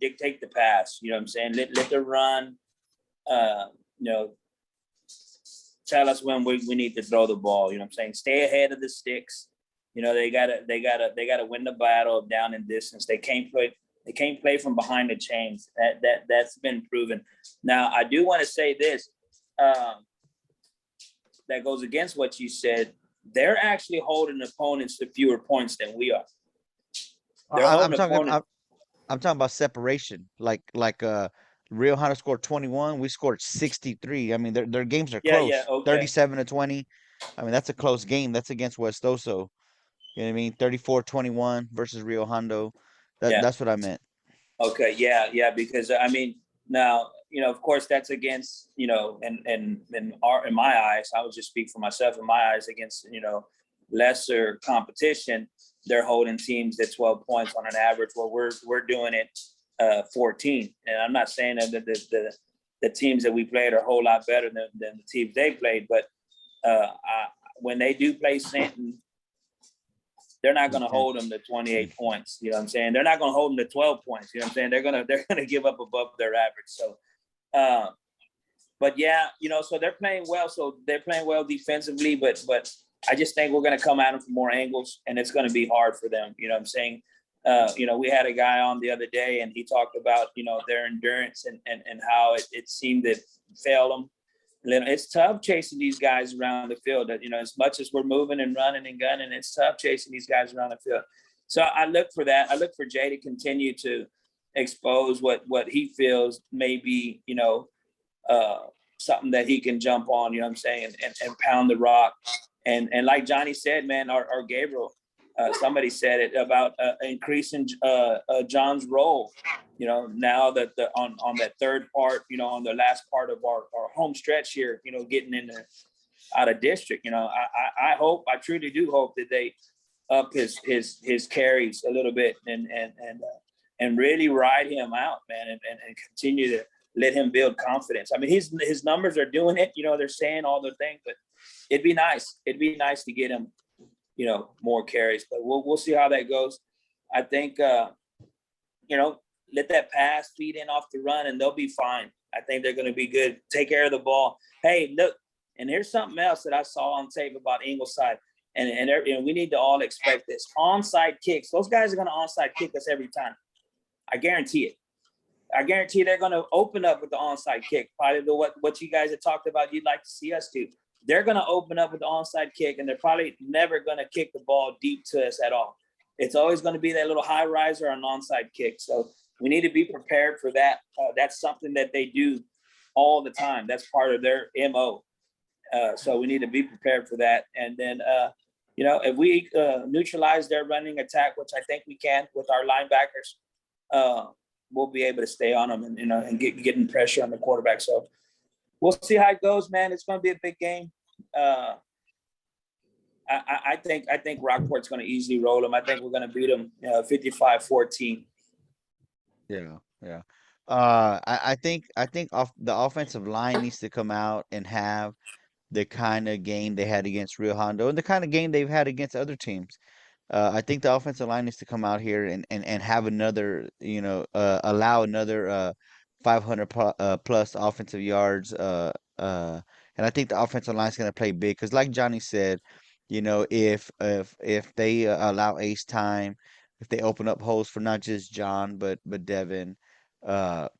dictate the pass. You know what I'm saying? Let the run, uh, you know, tell us when we need to throw the ball. You know what I'm saying? Stay ahead of the sticks. They gotta win the battle down and distance. They can't play from behind the chains. That's been proven. Now I do want to say this, that goes against what you said. They're actually holding opponents to fewer points than we are. I'm talking about separation. Rio Hondo scored 21, we scored 63. I mean, their games are close. Yeah, okay. 37-20. I mean, that's a close game. That's against West Oso. You know what I mean? 34-21 versus Rio Hondo. That's what I meant. Okay, yeah, because I mean, now, of course that's against, in my eyes, I would just speak for myself, in my eyes, against, lesser competition, they're holding teams at 12 points on an average, where we're doing it 14. And I'm not saying that the teams that we played are a whole lot better than the teams they played, but when they do play Sinton, they're not going to hold them to 28 points. You know what I'm saying? They're not going to hold them to 12 points. You know what I'm saying? They're going to give up above their average. So, but yeah, so they're playing well. So they're playing well defensively, but I just think we're going to come at them from more angles, and it's going to be hard for them. You know what I'm saying? We had a guy on the other day, and he talked about, their endurance and how it seemed to fail them. It's tough chasing these guys around the field. As much as we're moving and running and gunning, it's tough chasing these guys around the field. So I look for that. I look for Jay to continue to expose what he feels may be, something that he can jump on, you know what I'm saying, and pound the rock. And like Johnny said, man, or Gabriel, somebody said it about increasing John's role. Now that on that third part, on the last part of our home stretch here, getting in there out of district, I truly do hope that they up his carries a little bit and really ride him out, man, and continue to let him build confidence. I mean, his numbers are doing it, they're saying all the things, but it'd be nice to get him, more carries, but we'll see how that goes. I think, let that pass feed in off the run and they'll be fine. I think they're going to be good. Take care of the ball. Hey, look, and here's something else that I saw on tape about Ingleside, and we need to all expect this. Onside kicks. Those guys are going to onside kick us every time. I guarantee it. I guarantee they're going to open up with the onside kick. Probably what you guys have talked about you'd like to see us do. They're going to open up with the onside kick, and they're probably never going to kick the ball deep to us at all. It's always going to be that little high riser or an onside kick. So we need to be prepared for that. That's something that they do all the time. That's part of their MO. So we need to be prepared for that. And then, if we neutralize their running attack, which I think we can with our linebackers, we'll be able to stay on them and getting pressure on the quarterback. So we'll see how it goes, man. It's going to be a big game. I think Rockport's going to easily roll them. I think we're going to beat them 55-14. Yeah. I think the offensive line needs to come out and have the kind of game they had against Rio Hondo and the kind of game they've had against other teams. I think the offensive line needs to come out here and have another, allow another 500 plus offensive yards. And I think the offensive line is going to play big because, like Johnny said, if they allow Ace time, if they open up holes for not just John but Devin, they're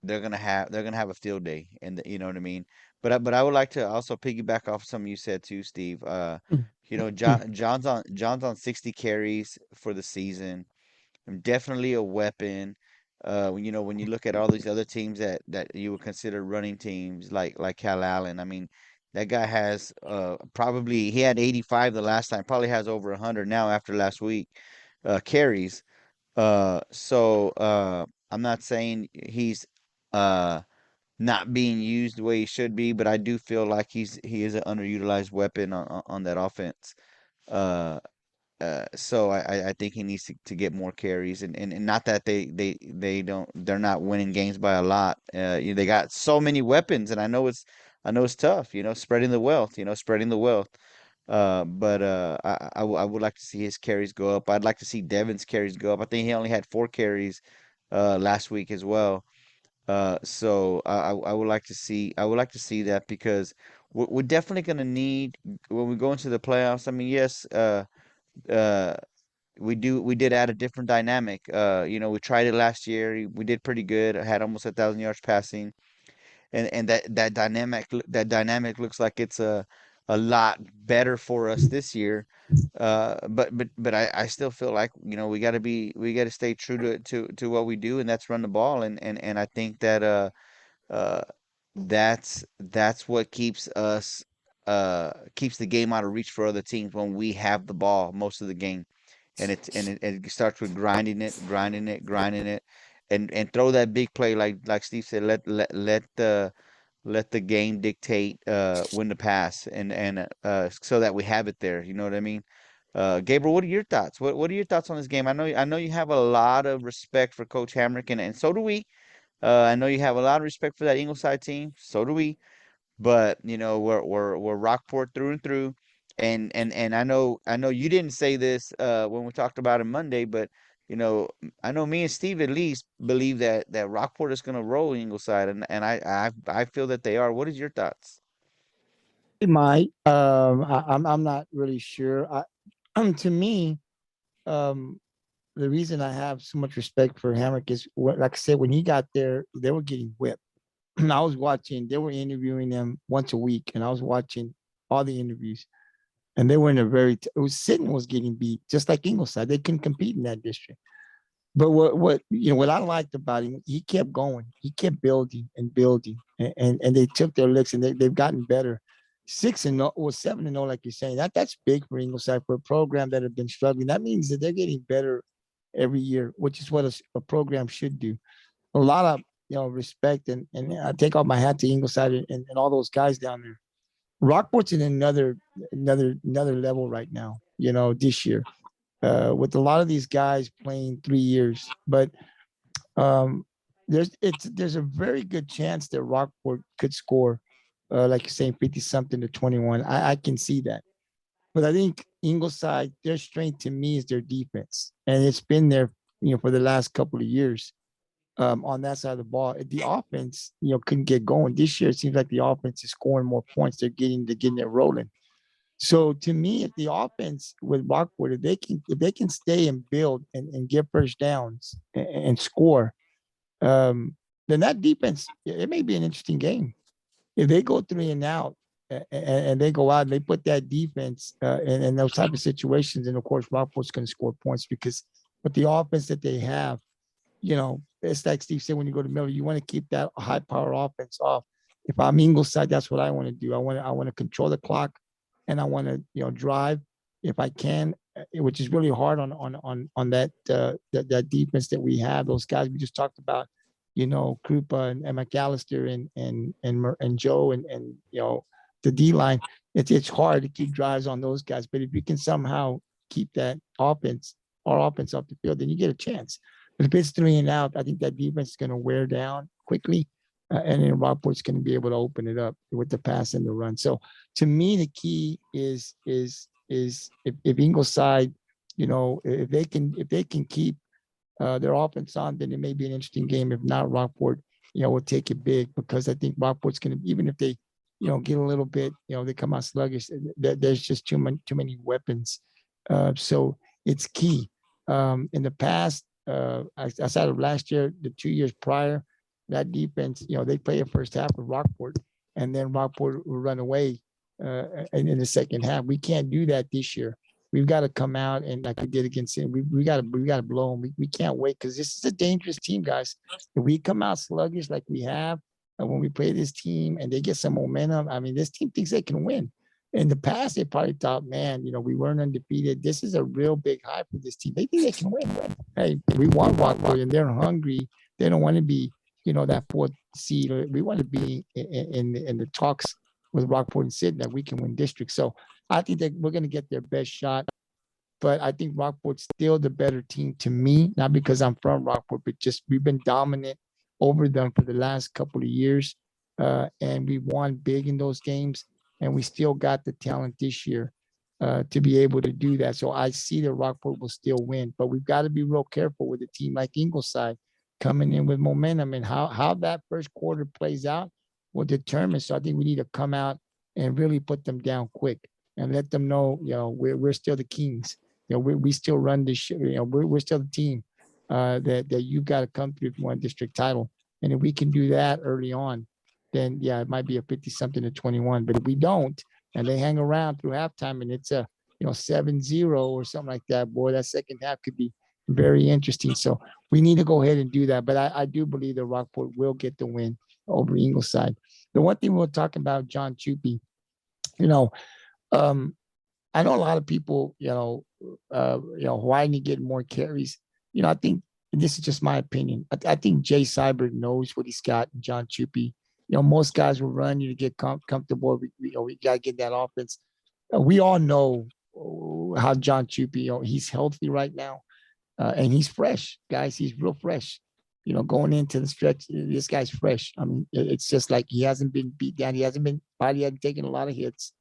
gonna have a field day, and you know what I mean. But I would like to also piggyback off something you said too, Steve. John's on 60 carries for the season. Definitely a weapon. When you look at all these other teams that you would consider running teams like Cal Allen, I mean, that guy has probably he had 85 the last time, probably has over 100 now after last week carries. I'm not saying he's uh not being used the way he should be, but I do feel like he is an underutilized weapon on that offense. Uh, so I think he needs to get more carries and not that they're not winning games by a lot. They got so many weapons, and I know it's tough, spreading the wealth. I would like to see his carries go up. I'd like to see Devin's carries go up. I think he only had 4 carries last week as well. I would like to see that because we're definitely going to need when we go into the playoffs. I mean, yes, uh, we did add a different dynamic. We tried it last year. We did pretty good. I had almost 1,000 yards passing, and that dynamic looks like it's a lot better for us this year. But I still feel like we got to stay true to what we do, and that's run the ball, and I think that uh that's what keeps the game out of reach for other teams when we have the ball most of the game, and it starts with grinding it, and throw that big play like Steve said. Let the game dictate when to pass, and so that we have it there. You know what I mean? Gabriel, what are your thoughts? What are your thoughts on this game? I know you have a lot of respect for Coach Hamrick, and so do we. I know you have a lot of respect for that Ingleside team. So do we. But we're Rockport through and through, and I know you didn't say this when we talked about it Monday, but I know me and Steve at least believe that Rockport is going to roll Ingleside, and I feel that they are. What is your thoughts? It might. I'm not really sure. To me, um, the reason I have so much respect for Hamrick is like I said, when he got there, they were getting whipped. I was watching. They were interviewing them once a week, and I was watching all the interviews. And they were in a Sitton was getting beat, just like Ingleside. They couldn't compete in that district. But what I liked about him, he kept going. He kept building and building, and they took their licks, and they've gotten better. 6-0 or 7-0, like you're saying. That's big for Ingleside for a program that have been struggling. That means that they're getting better every year, which is what a program should do. A lot of respect, and I take off my hat to Ingleside and all those guys down there. Rockport's in another level right now, this year, with a lot of these guys playing 3 years. But there's a very good chance that Rockport could score, like you're saying, 50 something to 21. I can see that. But I think Ingleside, their strength to me is their defense, and it's been there, for the last couple of years. On that side of the ball, the offense, couldn't get going this year. It seems like the offense is scoring more points. They're getting it rolling. So to me, if the offense with Rockport, if they can stay and build and get first downs and score, then that defense, it may be an interesting game. If they go 3 and out and they go out and they put that defense in those type of situations, and of course Rockport's going to score points because with the offense that they have, it's like Steve said, when you go to Miller, you want to keep that high power offense off. if I'm Ingleside, that's what I want to do. I want to control the clock, and I want to drive if I can, which is really hard on that defense that we have. Those guys we just talked about, Krupa and McAllister and Joe and the D line. It's hard to keep drives on those guys, but if you can somehow keep our offense off the field, then you get a chance. But if it's 3 and out, I think that defense is going to wear down quickly. And then Rockport's going to be able to open it up with the pass and the run. So to me, the key is if Ingleside, if they can keep their offense on, then it may be an interesting game. If not, Rockport, will take it big, because I think Rockport's going to, even if they, get a little bit, they come out sluggish. There's just too many weapons. So it's key. In the past, outside of last year, the 2 years prior, that defense, they play a first half with Rockport, and then Rockport will run away in the second half. We can't do that this year. We've got to come out, and like we did against him, we got to blow them. We can't wait, because this is a dangerous team, guys. If we come out sluggish like we have when we play this team, and they get some momentum, I mean, this team thinks they can win. In the past, they probably thought, man, we weren't undefeated. This is a real big high for this team. They think they can win. Hey, we want Rockport, and they're hungry. They don't want to be, that 4th seed. We want to be in the talks with Rockport and Sid that we can win district. So I think that we're going to get their best shot. But I think Rockport's still the better team to me, not because I'm from Rockport, but just we've been dominant over them for the last couple of years. And we won big in those games. And we still got the talent this year to be able to do that. So I see that Rockport will still win. But we've got to be real careful with a team like Ingleside coming in with momentum, and how that first quarter plays out will determine. So I think we need to come out and really put them down quick and let them know, we're still the Kings. We still run this shit. We're still the team that you've got to come through if you want a district title. And if we can do that early on, then yeah, it might be a 50-something to 21. But if we don't, and they hang around through halftime, and it's a 7-0 or something like that, boy, that second half could be very interesting. So we need to go ahead and do that. But I do believe that Rockport will get the win over Ingleside. The one thing we're talking about, John Chupi, I know a lot of people, why didn't he get more carries? I think, and this is just my opinion, I think Jay Seibert knows what he's got in John Chupi. Most guys will run you to get comfortable. We got to get that offense. We all know how John Chupi, he's healthy right now. And he's fresh, guys. He's real fresh. Going into the stretch, this guy's fresh. I mean, it's just like he hasn't been beat down. He hasn't taken a lot of hits.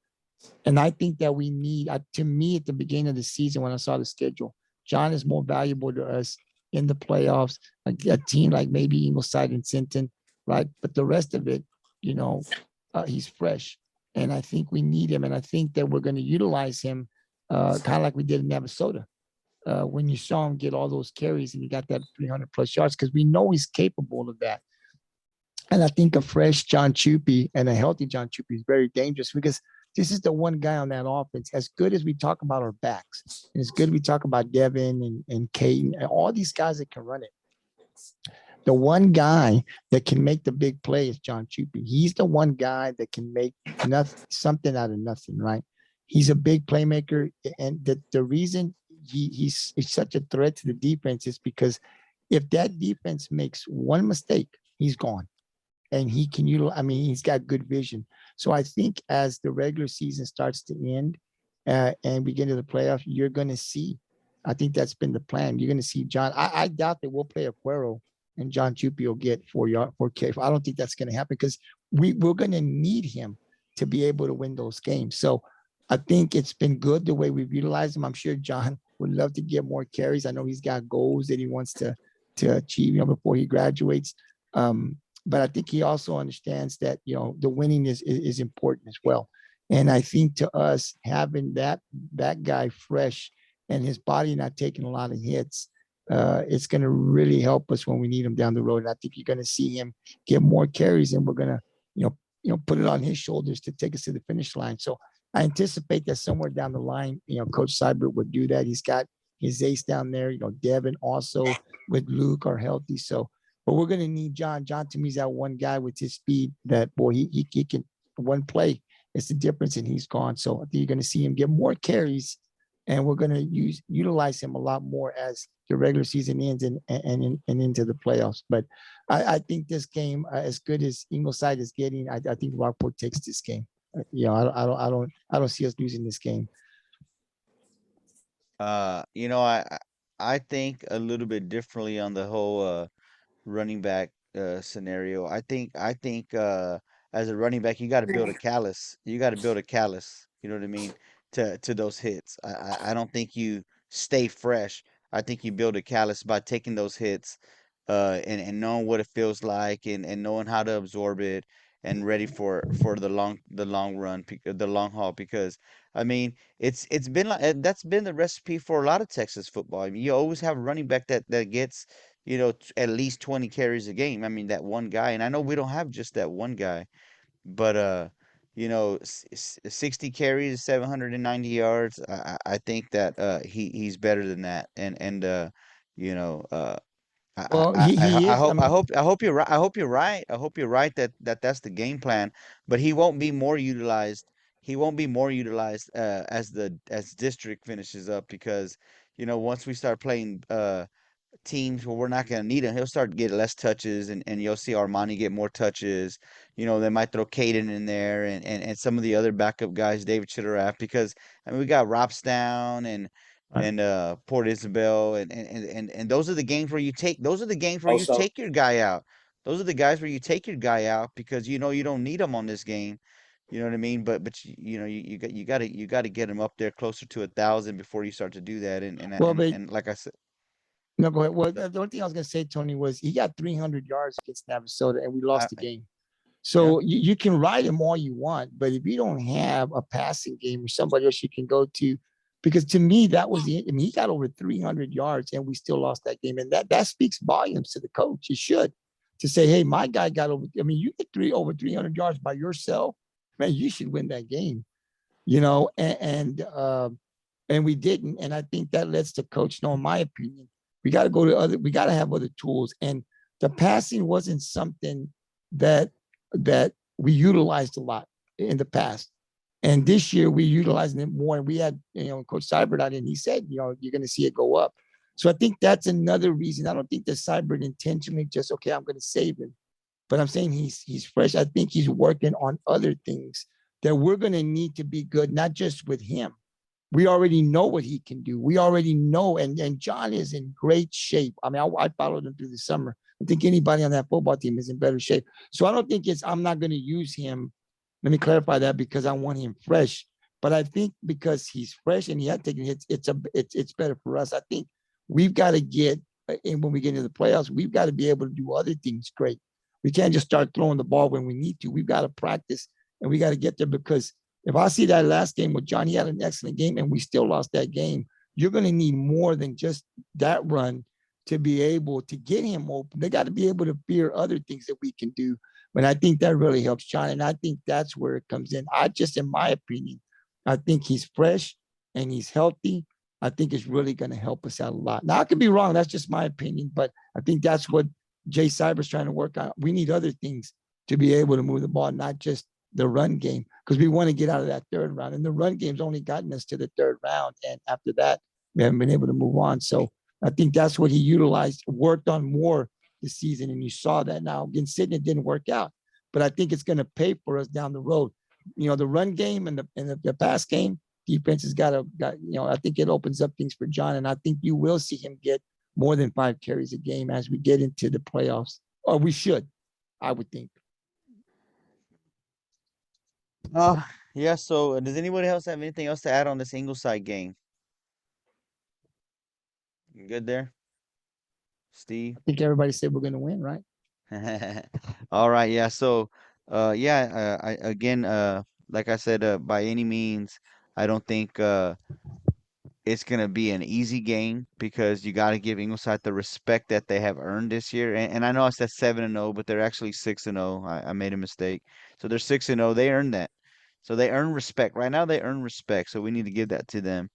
And I think that we need, to me, at the beginning of the season, when I saw the schedule, John is more valuable to us in the playoffs, like a team like maybe Ingleside and Sinton, right? But the rest of it, he's fresh. And I think we need him. And I think that we're going to utilize him kind of like we did in Navasota. When you saw him get all those carries and he got that 300 plus yards, because we know he's capable of that. And I think a fresh John Chupi and a healthy John Chupi is very dangerous, because this is the one guy on that offense. As good as we talk about our backs, and as good as we talk about Devin and Caden and all these guys that can run it, the one guy that can make the big play is John Chupi. He's the one guy that can make something out of nothing, right? He's a big playmaker. And the reason he's such a threat to the defense is because if that defense makes one mistake, he's gone. And he can he's got good vision. So I think as the regular season starts to end and we get into the playoffs, you're going to see, I think that's been the plan. You're going to see John. I doubt that we'll play Aguero and John Chupi will get 4 K. I don't think that's going to happen, because we're going to need him to be able to win those games. So I think it's been good the way we've utilized him. I'm sure John would love to get more carries. I know he's got goals that he wants to achieve, before he graduates. But I think he also understands that, the winning is important as well. And I think to us, having that guy fresh and his body not taking a lot of hits, it's going to really help us when we need him down the road. And I think you're going to see him get more carries, and we're going to, put it on his shoulders to take us to the finish line. So I anticipate that somewhere down the line, Coach Seibert would do that. He's got his ace down there. Devin also with Luke are healthy. So But we're gonna need John. John to me is that one guy with his speed that boy he can one play. It's the difference, and he's gone. So I think you're gonna see him get more carries, and we're gonna utilize him a lot more as the regular season ends and into the playoffs. But I think this game, as good as Ingleside is getting, I think Rockport takes this game. I don't see us losing this game. You know, I think a little bit differently on the whole running back scenario. I think as a running back, you got to build a callus. You got to build a callus. You know what I mean? To those hits. I don't think you stay fresh. I think you build a callus by taking those hits, and knowing what it feels like, and knowing how to absorb it, and ready for the long run, the long haul. Because I mean, it's been like that's been the recipe for a lot of Texas football. I mean, you always have a running back that gets at least 20 carries a game. I mean, that one guy, and I know we don't have just that one guy, but 60 carries, 790 yards. I think that he's better than that, and you know, Well, he is. I mean, I hope you're right. I hope you're right. I hope you're right that's the game plan. But he won't be more utilized. He won't be more utilized as district finishes up, because once we start playing teams where we're not going to need him, he'll start getting less touches, and you'll see Armani get more touches. They might throw Caden in there, and some of the other backup guys, David Chitteraf, because I mean we got Ropstown and Port Isabel, and those are the games where you Also, take your guy out. Those are the guys where you take your guy out because you don't need him on this game. You know what I mean? But you got to get him up there closer to 1,000 before you start to do that. well, but And like I said, no, go ahead. Well, uh, the only thing I was gonna say, Tony, was he got 300 yards against Navasota, and we I, lost the game. yeah. So you can ride him all you want, but if you don't have a passing game or somebody else you can go to, because to me that was the. I mean, he got over 300 yards, and we still lost that game, and that speaks volumes to the coach. It should, to say, hey, my guy got over. I mean, you get over 300 yards by yourself, man. You should win that game. And we didn't. And I think that lets the coach know, in my opinion, we got to go to we got to have other tools. And the passing wasn't something that we utilized a lot in the past. And this year we utilizing it more. And we had, Coach Seibert out, and he said, you're going to see it go up. So I think that's another reason. I don't think that Seibert intentionally just, okay, I'm going to save him. But I'm saying he's fresh. I think he's working on other things that we're going to need to be good, not just with him. We already know what he can do. We already know, and John is in great shape. I mean, I followed him through the summer. I think anybody on that football team is in better shape. So I don't think I'm not going to use him. Let me clarify that, because I want him fresh. But I think because he's fresh and he had taken hits, it's better for us. I think we've got to get, and when we get into the playoffs, we've got to be able to do other things great. We can't just start throwing the ball when we need to. We've got to practice, and we got to get there, because if I see that last game with John, he had an excellent game and we still lost that game. You're going to need more than just that run to be able to get him open. They got to be able to fear other things that we can do. But I think that really helps John. And I think that's where it comes in. In my opinion, I think he's fresh and he's healthy. I think it's really going to help us out a lot. Now, I could be wrong. That's just my opinion. But I think that's what Jay Cyber's trying to work on. We need other things to be able to move the ball, not just the run game, because we want to get out of that third round. And the run game's only gotten us to the third round. And after that, we haven't been able to move on. So I think that's what he utilized, worked on more this season. And you saw that. Now against Sydney, it didn't work out, but I think it's going to pay for us down the road. The run game and the pass game, defense has got, I think it opens up things for John. And I think you will see him get more than 5 carries a game as we get into the playoffs, or we should, I would think. Yeah, so does anybody else have anything else to add on this Ingleside game? You good there, Steve? I think everybody said we're going to win, right? All right, yeah. So, I again, like I said, by any means, I don't think it's gonna be an easy game, because you got to give Ingleside the respect that they have earned this year. And I know I said 7-0, but they're actually 6-0. I made a mistake. So they're 6-0. They earned that. So they earn respect. Right now, they earn respect. So we need to give that to them.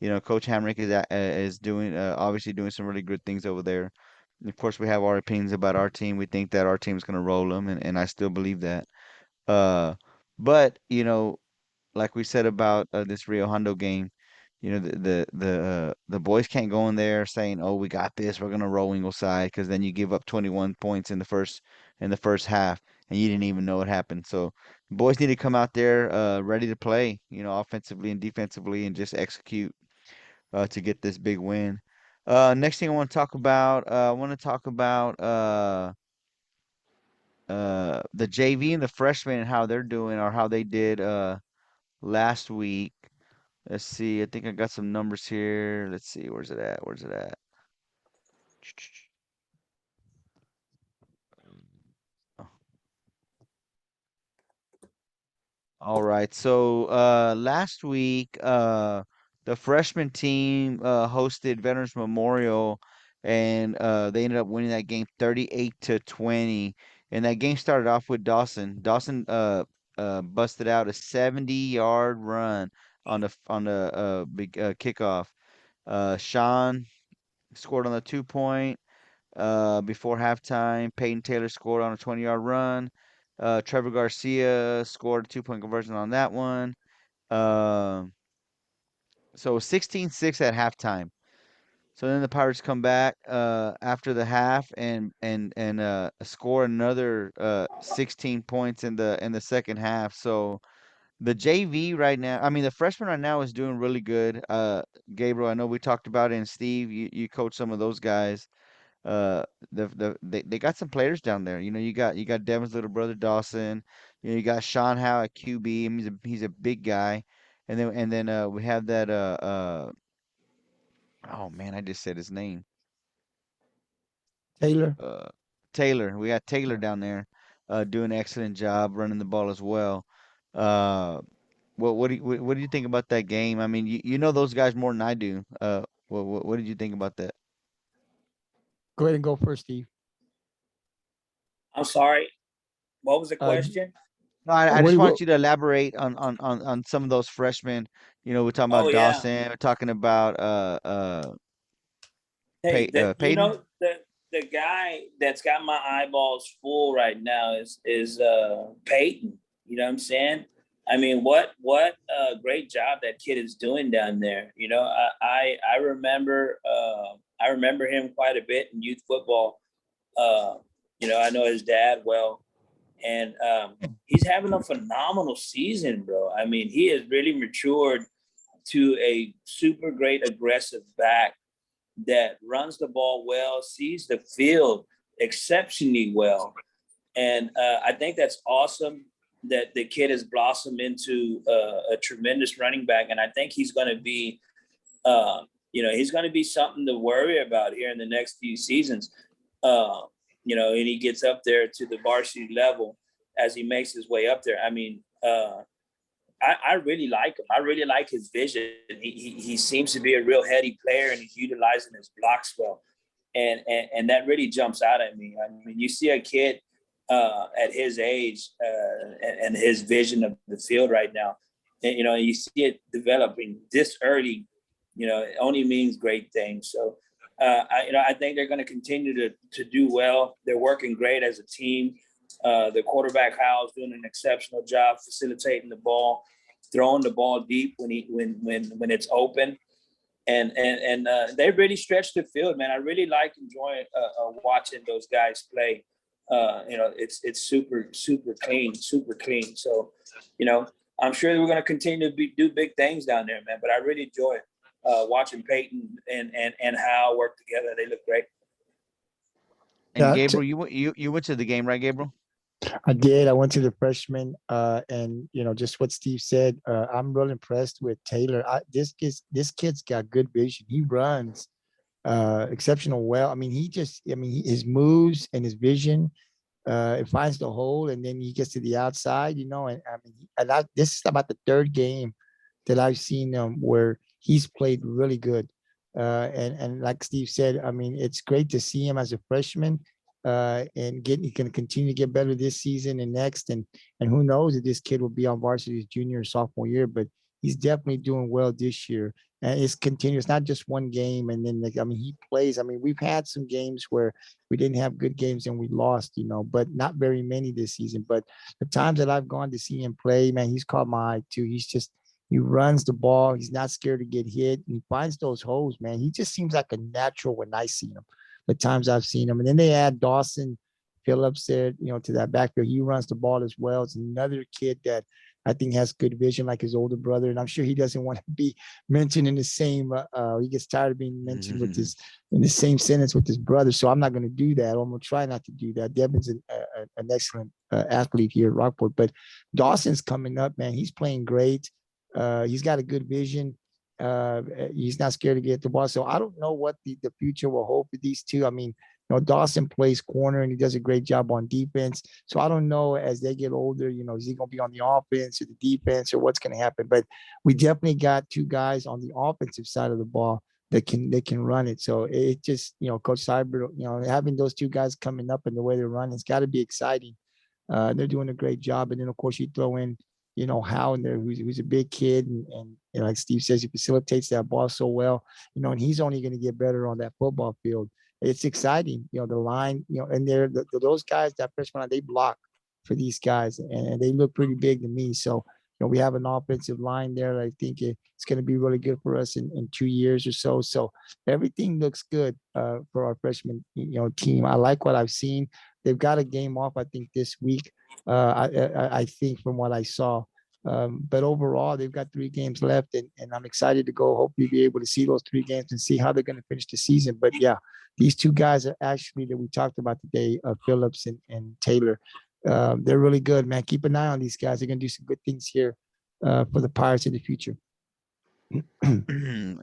Coach Hamrick is doing obviously doing some really good things over there. Of course, we have our opinions about our team. We think that our team's going to roll them, and I still believe that. Uh, but like we said about this Rio Hondo game, the boys can't go in there saying, "Oh, we got this. We're gonna roll Ingleside," because then you give up 21 points in the first half, and you didn't even know what happened. So the boys need to come out there ready to play, offensively and defensively, and just execute to get this big win. Next thing I want to talk about, the JV and the freshmen and how they're doing or how they did last week. Let's see. I think I got some numbers here. Let's see. Where's it at? Where's it at? All right. So last week, the freshman team hosted Veterans Memorial, and they ended up winning that game 38-20. And that game started off with Dawson. Dawson busted out a 70-yard run on the big kickoff. Sean scored on the 2 point. Before halftime, Peyton Taylor scored on a 20-yard run. Trevor Garcia scored a 2 point conversion on that one. Um, so 16-6 at halftime. So then the Pirates come back after the half and score another 16 points in the second half. So the JV right now, I mean the freshman right now is doing really good. Gabriel, I know we talked about it, and Steve, you coach some of those guys. They got some players down there. You got Devin's little brother Dawson. You got Sean Howe at QB. I mean, he's a big guy. And then we have that oh man, I just said his name. Taylor. Uh Taylor. We got Taylor Yeah. down there doing an excellent job running the ball as well. Uh what do you think about that game? I mean, you know those guys more than I do. What did you think about that? Go ahead and go first, Steve. I'm sorry. What was the Uh, question? No, I what, just what, want you to elaborate on some of those freshmen. We're talking Oh about yeah. Dawson. We're talking about Hey, Peyton. the guy that's got my eyeballs full right now is Peyton. You know what I'm saying? I mean, what a great job that kid is doing down there. I remember him quite a bit in youth football. Uh, I know his dad well, and he's having a phenomenal season, bro. I mean, he has really matured to a super great aggressive back that runs the ball well, sees the field exceptionally well. And I think that's awesome that the kid has blossomed into a tremendous running back. And I think he's going to be, he's going to be something to worry about here in the next few seasons. Uh, and he gets up there to the varsity level as he makes his way up there. I mean, I really like him. I really like his vision. He seems to be a real heady player, and he's utilizing his blocks well, and that really jumps out at me. I mean, you see a kid at his age and his vision of the field right now, and you see it developing this early. It only means great things. So, I think they're going to continue to do well. They're working great as a team. The quarterback Howell's doing an exceptional job facilitating the ball, throwing the ball deep when it's open, and they really stretch the field, man. I really like enjoying watching those guys play. It's super clean, super clean. So, I'm sure we're going to continue to do big things down there, man. But I really enjoy watching Peyton and Howell work together. They look great. And yeah, Gabriel, you went to the game, right, Gabriel? I did. I went to the freshman, and just what Steve said. I'm real impressed with Taylor. This kid's got good vision. He runs exceptional well. I mean, his moves and his vision. It finds the hole, and then he gets to the outside. And I mean, this is about the third game that I've seen him where he's played really good. And like Steve said, I mean, it's great to see him as a freshman and he can continue to get better this season and next. And who knows if this kid will be on varsity his junior or sophomore year. But he's definitely doing well this year. And it's continuous, not just one game. And then, I mean, he plays. I mean, we've had some games where we didn't have good games and we lost, but not very many this season. But the times that I've gone to see him play, man, he's caught my eye too. He runs the ball. He's not scared to get hit. He finds those holes, man. He just seems like a natural when I see him, the times I've seen him. And then they add Dawson Phillips there, to that backfield. He runs the ball as well. It's another kid that I think has good vision like his older brother. And I'm sure he doesn't want to be mentioned in the same, he gets tired of being mentioned in the same sentence with his brother. So I'm not going to do that. I'm going to try not to do that. Devin's an excellent athlete here at Rockport, but Dawson's coming up, man. He's playing great. He's got a good vision. He's not scared to get the ball. So I don't know what the future will hold for these two. I mean, Dawson plays corner and he does a great job on defense. So I don't know as they get older, is he going to be on the offense or the defense or what's going to happen? But we definitely got two guys on the offensive side of the ball that can run it. So it just, Coach Cyber, having those two guys coming up and the way they run, it's got to be exciting. They're doing a great job. And then, of course, you throw in, Howe in there, who's a big kid. And like Steve says, he facilitates that ball so well, and he's only going to get better on that football field. It's exciting, the line, and those guys, that freshman, they block for these guys, and they look pretty big to me. So, we have an offensive line there that I think it's going to be really good for us in 2 years or so. So everything looks good for our freshman, team. I like what I've seen. They've got a game off, I think, this week. I think from what I saw. But overall, they've got 3 games left, and I'm excited to go hopefully be able to see those 3 games and see how they're going to finish the season. But yeah, these 2 guys are actually that we talked about today, Phillips and Taylor. They're really good, man. Keep an eye on these guys. They're going to do some good things here for the Pirates in the future.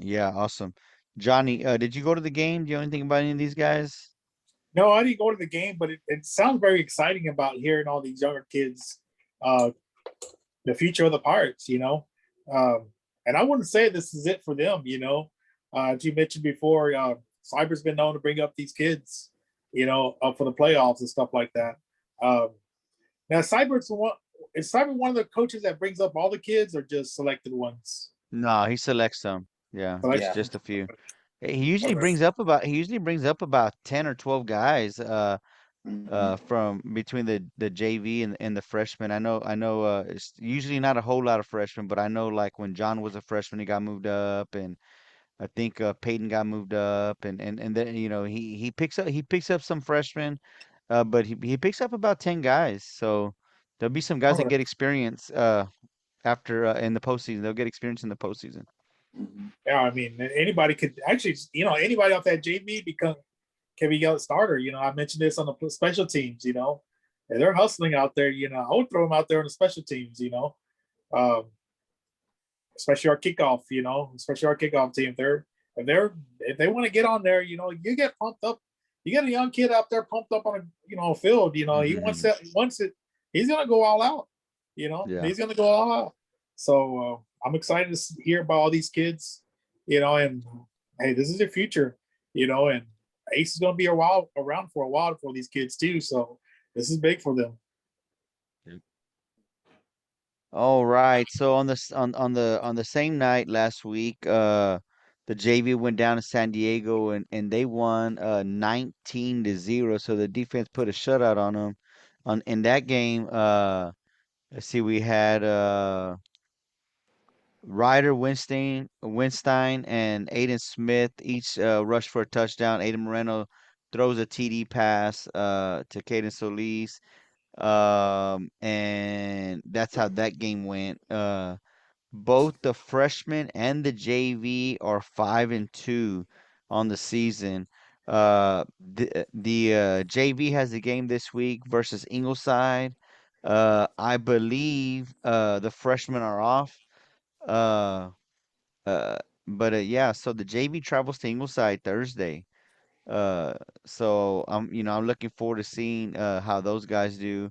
Yeah, awesome. Johnny, did you go to the game? Do you know anything about any of these guys? No, I didn't go to the game, but it sounds very exciting about hearing all these younger kids, the future of the Pirates, and I wouldn't say this is it for them, as you mentioned before, Cyber's been known to bring up these kids, up for the playoffs and stuff like that. Now, is Cyber one of the coaches that brings up all the kids or just selected ones? No, he selects some. Yeah, Selects- just a few. He Okay. usually brings up about 10 or 12 guys from between the JV and the freshmen. I know it's usually not a whole lot of freshmen, but I know like when John was a freshman, he got moved up, and I think Peyton got moved up, and then he picks up some freshmen, but he picks up about 10 guys. So there'll be some guys that Okay. get experience after in the postseason. They'll get experience in the postseason. Yeah, I mean, anybody could actually, anybody off that JV can be a starter. I mentioned this on the special teams. And they're hustling out there. I would throw them out there on the special teams. Um, especially our kickoff. Especially our kickoff team. If they want to get on there, you get pumped up. You get a young kid out there pumped up on a field. He wants it. He's gonna go all out. Yeah. He's gonna go all out. So I'm excited to hear about all these kids. And hey, this is the future. And Ace is gonna be around for a while for these kids too. So this is big for them. All right. So on the same night last week, the JV went down to San Diego and they won 19-0. So the defense put a shutout on them. In that game, let's see, we had Ryder Winstein and Aiden Smith each rushed for a touchdown. Aiden Moreno throws a TD pass to Caden Solis. And that's how that game went. Both the freshmen and the JV are 5-2 on the season. The JV has a game this week versus Ingleside. I believe the freshmen are off. Uh, but yeah, so the JV travels to Ingleside Thursday. Uh, so I'm looking forward to seeing how those guys do.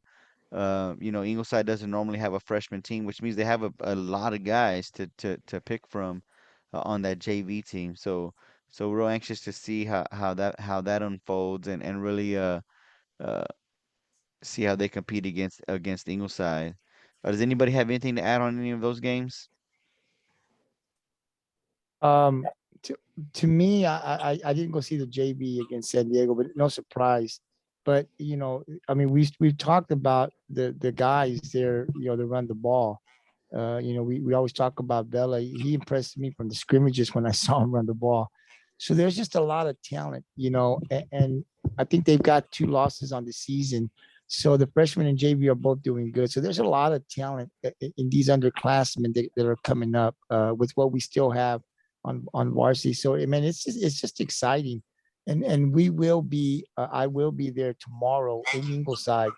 Ingleside doesn't normally have a freshman team, which means they have a lot of guys to pick from on that JV team. So we're real anxious to see how that unfolds and really uh see how they compete against Ingleside. Does anybody have anything to add on any of those games? To, to me, I didn't go see the JV against San Diego, but no surprise. But I mean, we've talked about the guys there, that run the ball. We always talk about Bella. He impressed me from the scrimmages when I saw him run the ball. So there's just a lot of talent, and I think they've got 2 losses on the season. So the freshmen and JV are both doing good. So there's a lot of talent in these underclassmen that are coming up with what we still have on varsity. So I mean, it's just exciting, and we will be. I will be there tomorrow in Ingleside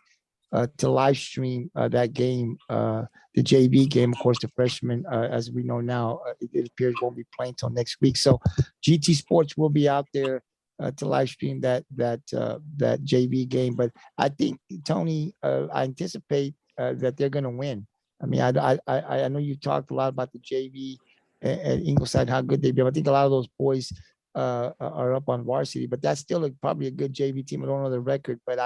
to live stream that game, the JV game. Of course, the freshmen, as we know now, it appears won't be playing till next week. So GT Sports will be out there to live stream that JV game. But I think, Tony, I anticipate that they're going to win. I mean, I know you talked a lot about the JV at Ingleside, how good they've been. I think a lot of those boys are up on varsity, but that's still probably a good JV team. I don't know the record, but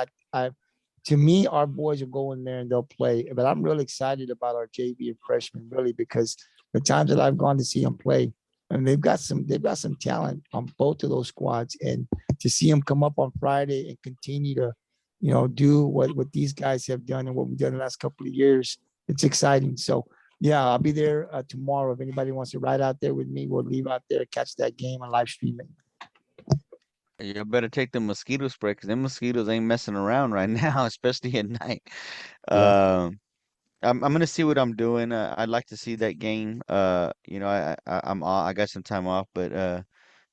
to me, our boys will go in there and they'll play. But I'm really excited about our JV and freshmen, really, because the times that I've gone to see them play, and they've got some talent on both of those squads. And to see them come up on Friday and continue to, do what these guys have done and what we've done the last couple of years, it's exciting. So yeah, I'll be there tomorrow. If anybody wants to ride out there with me, we'll leave out there, catch that game and live stream it. You better take the mosquito spray because them mosquitoes ain't messing around right now, especially at night. Yeah. I'm gonna see what I'm doing. I'd like to see that game. I got some time off, but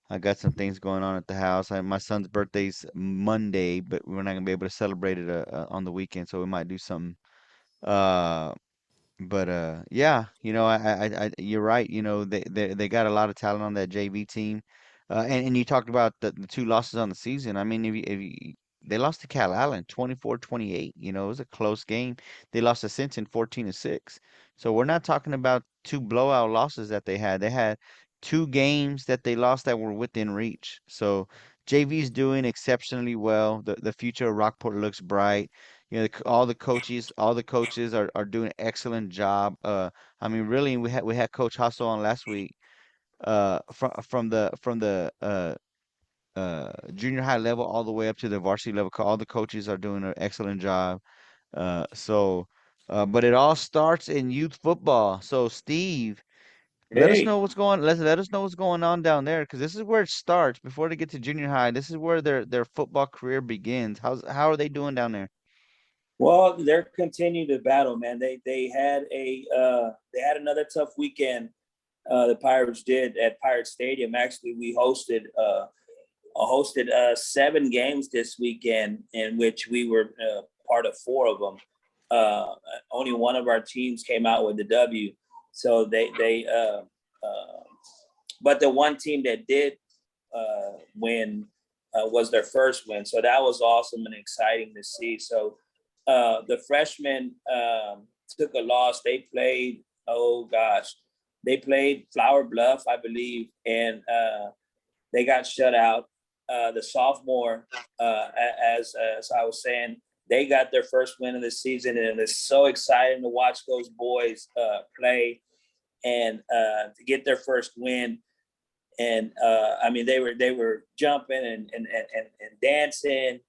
I got some things going on at the house. My son's birthday's Monday, but we're not gonna be able to celebrate it on the weekend, so we might do something. Uh, but yeah, you're right. They got a lot of talent on that JV team. And you talked about the 2 losses on the season. I mean, if you they lost to Cal Allen 24-28. It was a close game. They lost to Sinton 14-6. So we're not talking about 2 blowout losses that they had. They had 2 games that they lost that were within reach. So JV's doing exceptionally well. The future of Rockport looks bright. All the coaches are doing an excellent job. I mean, really, we had Coach Hustle on last week. From the junior high level all the way up to the varsity level. All the coaches are doing an excellent job. But it all starts in youth football. So Steve, let us Hey, know what's going. Let us know what's going on down there because this is where it starts. Before they get to junior high, this is where their football career begins. How are they doing down there? well, they're continuing to battle, man. They had another tough weekend. The Pirates did at Pirate Stadium. Actually, we hosted 7 games this weekend, in which we were part of 4 of them. Only one of our teams came out with the W. So but the one team that did win was their first win. So that was awesome and exciting to see. So the freshmen took a loss. They played, Flower Bluff, I believe, and they got shut out. The sophomore, as I was saying, they got their first win of the season, and it's so exciting to watch those boys play and to get their first win. And I mean, they were jumping and dancing,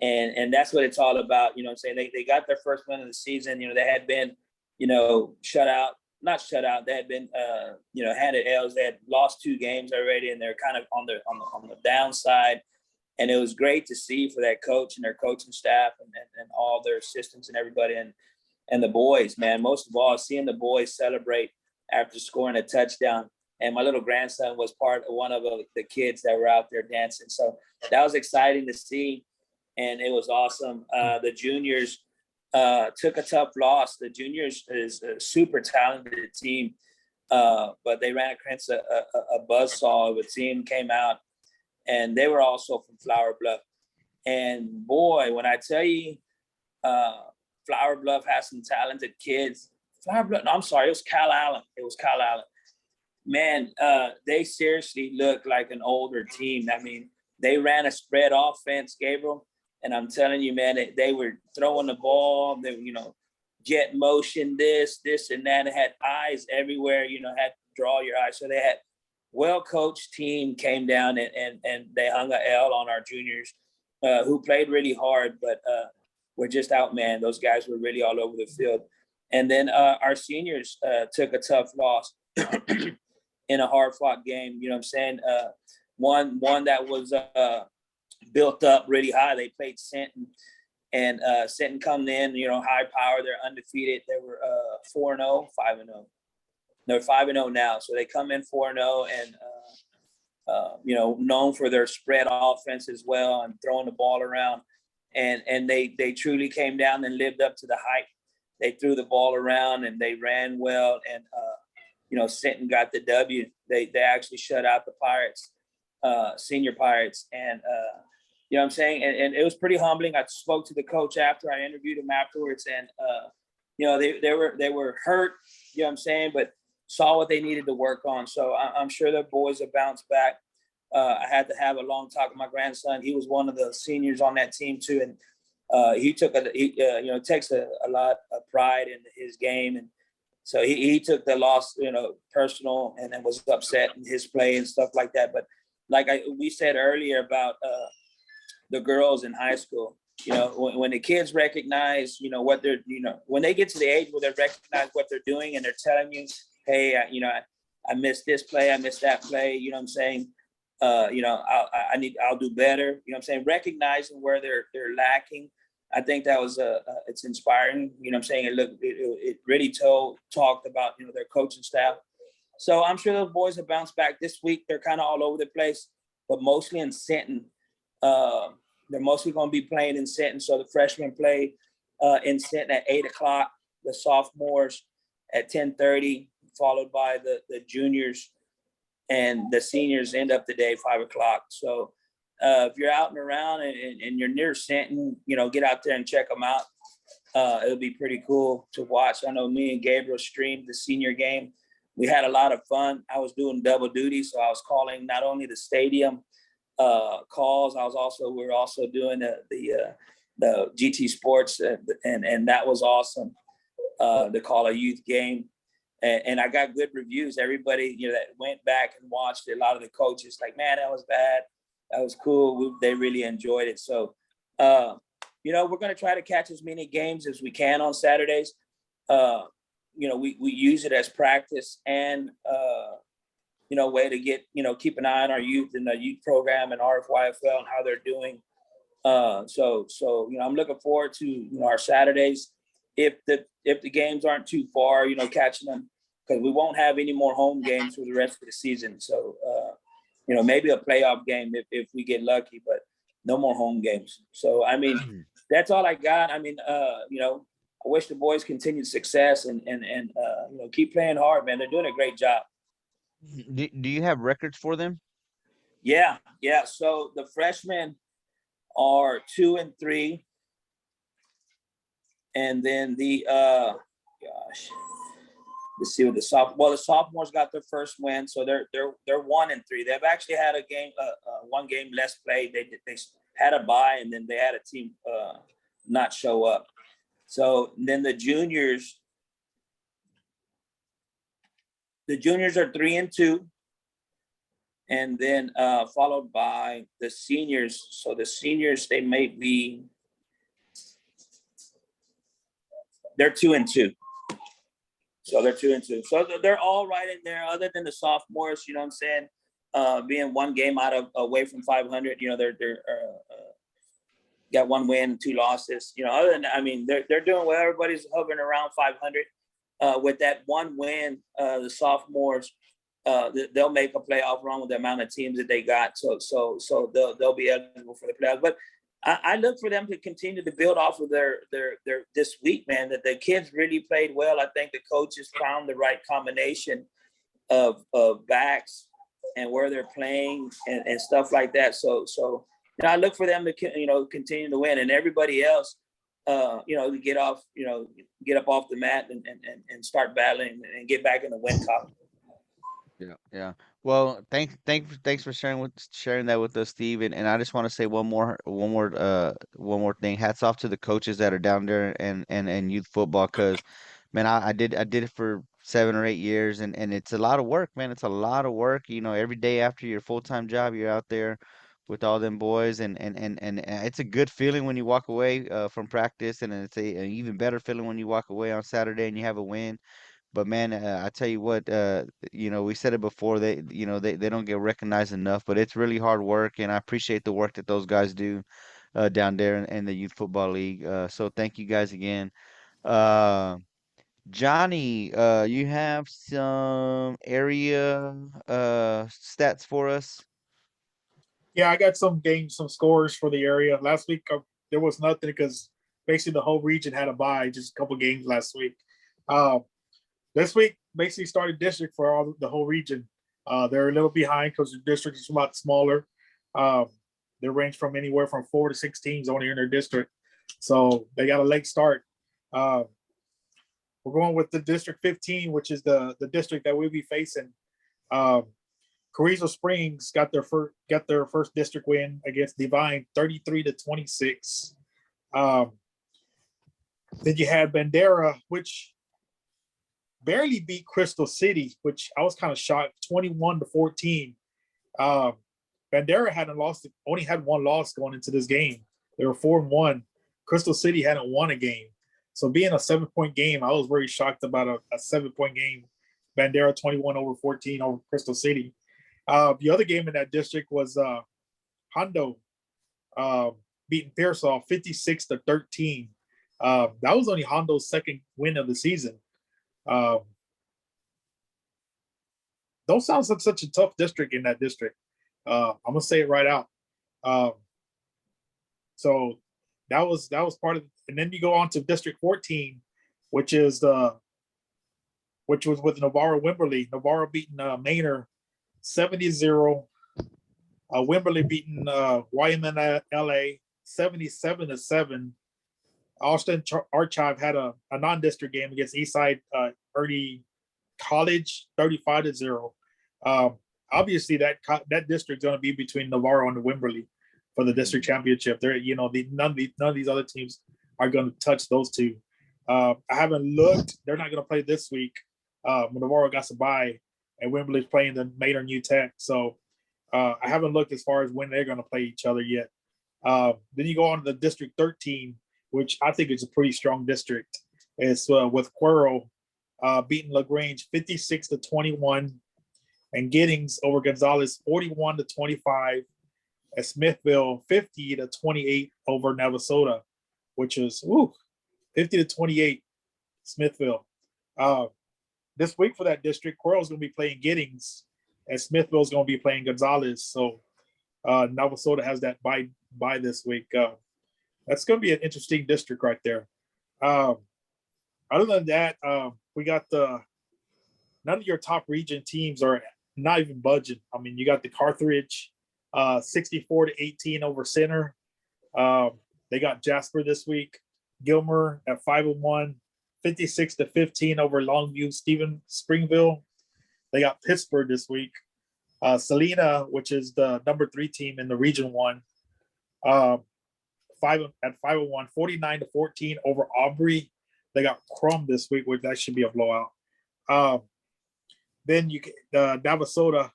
and that's what it's all about. You know what I'm saying? They got their first win of the season. They had been, not shut out. They had been, handed L's. They had lost 2 games already, and they're kind of on the downside. And it was great to see for that coach and their coaching staff and all their assistants and everybody and the boys, man. Most of all, seeing the boys celebrate after scoring a touchdown. And my little grandson was one of the kids that were out there dancing. So that was exciting to see, and it was awesome. The juniors took a tough loss. The juniors is a super talented team, but they ran against a buzzsaw. The team came out, and they were also from Flower Bluff. And boy, when I tell you, Flower Bluff has some talented kids. Flower Bluff, no, I'm sorry, it was Cal Allen. Man, they seriously look like an older team. I mean, they ran a spread offense, Gabriel. And I'm telling you, man, they were throwing the ball. They were, jet motion, this and that. It had eyes everywhere, had to draw your eyes. So they had well-coached team came down and they hung a L on our juniors, who played really hard, but were just outmanned. Those guys were really all over the field. And then our seniors took a tough loss in a hard-fought game. You know what I'm saying? One that was built up really high. They played Sinton, and Sinton coming in, high power. They're undefeated. They were 4-0, 5-0. They're 5-0 now. So they come in 4-0 and, known for their spread offense as well and throwing the ball around. And they truly came down and lived up to the hype. They threw the ball around and they ran well. And, Sinton got the W. They actually shut out the Pirates, senior Pirates. And, you know what I'm saying? And it was pretty humbling. I spoke to the coach after. I interviewed him afterwards. And, they were hurt, you know what I'm saying, but saw what they needed to work on. So I'm sure the boys will bounce back. I had to have a long talk with my grandson. He was one of the seniors on that team too. And he takes a lot of pride in his game. And so he took the loss, personal, and then was upset in his play and stuff like that. But like we said earlier about the girls in high school, when the kids recognize, what they're, when they get to the age where they recognize what they're doing and they're telling you, hey, I missed this play, I missed that play, you know what I'm saying? I'll do better, you know what I'm saying? Recognizing where they're lacking. I think that was it's inspiring, you know what I'm saying? It really talked about, their coaching staff. So I'm sure those boys have bounced back this week. They're kind of all over the place, but mostly in Sinton. They're mostly going to be playing in Sinton. So the freshmen play in Sinton at 8:00, the sophomores at 10:30, followed by the juniors, and the seniors end up the day 5:00. So if you're out and around and you're near Sinton, get out there and check them out. It'll be pretty cool to watch. I know me and Gabriel streamed the senior game. We had a lot of fun. I was doing double duty, so I was calling not only the stadium calls. We were also doing the GT Sports, and that was awesome. To call a youth game, and I got good reviews. Everybody that went back and watched it, a lot of the coaches like, man, that was bad, that was cool. They really enjoyed it. So we're going to try to catch as many games as we can on Saturdays. We use it as practice and way to get keep an eye on our youth and the youth program and RFYFL and how they're doing. So I'm looking forward to our Saturdays. If the games aren't too far, catching them, because we won't have any more home games for the rest of the season. So, maybe a playoff game if we get lucky, but no more home games. So, I mean, that's all I got. I mean, I wish the boys continued success and keep playing hard, man. They're doing a great job. Do you have records for them? Yeah. So the freshmen are 2-3. And then the let's see what the sophomores got their first win, so they're 1-3. They've actually had a game, one game less played. They had a bye, and then they had a team not show up. So then the juniors are 3-2, and then followed by the seniors. So the seniors, they may be. They're 2-2. So they're 2-2. So they're all right in there, other than the sophomores, you know what I'm saying? Being one game away from 500, they're got one win and 2 losses. Other than that, I mean, they're doing well. Everybody's hovering around 500. With that one win, the sophomores, they'll make a playoff run with the amount of teams that they got. So they'll be eligible for the playoffs. But I look for them to continue to build off of their this week, man, that the kids really played well. I think the coaches found the right combination of backs and where they're playing and stuff like that. So I look for them to, continue to win, and everybody else, to get up off the mat and start battling and get back in the win column. Yeah. Well, thanks for sharing that with us, Steve. And I just want to say one more thing. Hats off to the coaches that are down there and youth football, because man, I did it for 7 or 8 years, and it's a lot of work, man. It's a lot of work. Every day after your full-time job, you're out there with all them boys, and it's a good feeling when you walk away from practice, and it's an even better feeling when you walk away on Saturday and you have a win. But man, I tell you what, we said it before, they don't get recognized enough, but it's really hard work, and I appreciate the work that those guys do down there in the Youth Football League. So thank you guys again. Uh, Johnny, you have some area stats for us? Yeah, I got some games, some scores for the area. Last week there was nothing because basically the whole region had a bye, just a couple games last week. Uh, this week basically started district for all the whole region. They're a little behind because the district is a lot smaller. Um, they range from anywhere from 4 to 6 teams only in their district, so they got a late start. Uh, we're going with the District 15, which is the district that we'll be facing. Um, Carrizo Springs got their first district win against Divine, 33-26. Um, then you had Bandera, which barely beat Crystal City, which I was kind of shocked, 21-14. Um, Bandera only had one loss going into this game. They were 4-1. Crystal City hadn't won a game. So being a 7-point game, I was very shocked about a 7-point game. Bandera 21-14 over Crystal City. The other game in that district was Hondo beating Pearsall 56-13. That was only Hondo's second win of the season. Don't sound like such a tough district in that district. I'm gonna say it right out. So that was part of, and then you go on to District 14, which was with Navarro Wimberley. Navarro beating Manor 70-0. Wimberley beating YMNLA 77-7. Austin Archive had a non-district game against Eastside Early College 35-0. Obviously, that district is going to be between Navarro and the Wimberley for the district championship. None of these other teams are going to touch those two. I haven't looked. They're not going to play this week. Navarro got to bye, and Wimberley's playing the Mater New Tech. So I haven't looked as far as when they're going to play each other yet. Then you go on to the District 13, which I think is a pretty strong district. It's with Cuero beating LaGrange 56-21, and Giddings over Gonzalez 41-25, and Smithville 50-28 over Navasota, which is 50-28 Smithville. This week for that district, Cuero's going to be playing Giddings, and Smithville's going to be playing Gonzalez. So Navasota has that bye this week. That's going to be an interesting district right there. Other than that, we got none of your top region teams are not even budging. I mean, you got the Carthage 64-18 over Center. They got Jasper this week. Gilmer at 5-1, 56-15 over Longview Stephen Springville. They got Pittsburgh this week. Salina, which is the number 3 team in the Region 1, at 5-1, 49-14 over Aubrey. They got Crum this week, which that should be a blowout. Then you get Navarro,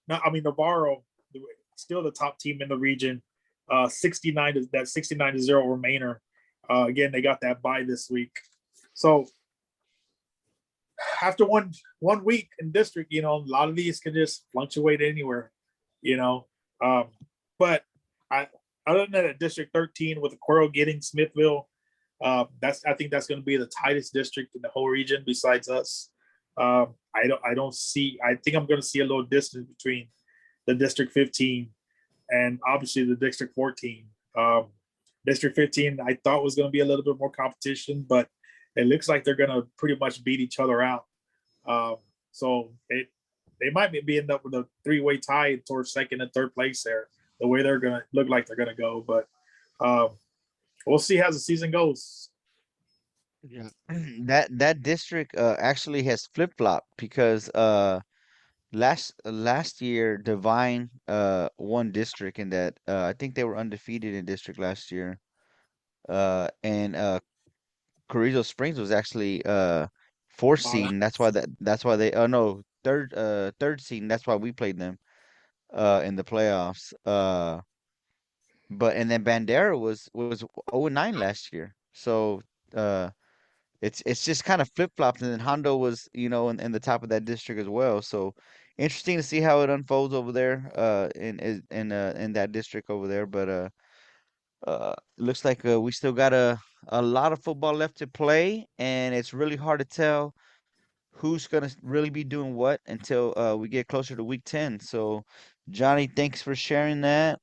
still the top team in the region. 69-0 over Manor. Again, they got that bye this week. So after one week in district, a lot of these can just fluctuate anywhere, But other than that, District 13 with the Cuero getting Smithville, I think that's going to be the tightest district in the whole region besides us. I think I'm going to see a little distance between the District 15 and obviously the District 14. District 15, I thought was going to be a little bit more competition, but it looks like they're going to pretty much beat each other out. So they might be ending up with a 3-way tie towards second and third place there, the way they're going to look like they're going to go. But we'll see how the season goes. Yeah. That district actually has flip-flopped because last year Divine won district in that I think they were undefeated in district last year. And Carrizo Springs was actually fourth seed, and that's why they no third seed, and that's why we played them in the playoffs. But and then Bandera was 0-9 last year. So uh it's just kind of flip-flopped, and then Hondo was, in the top of that district as well. So interesting to see how it unfolds over there in that district over there. But looks like we still got a lot of football left to play, and it's really hard to tell who's gonna really be doing what until we get closer to week 10. So Johnny, thanks for sharing that.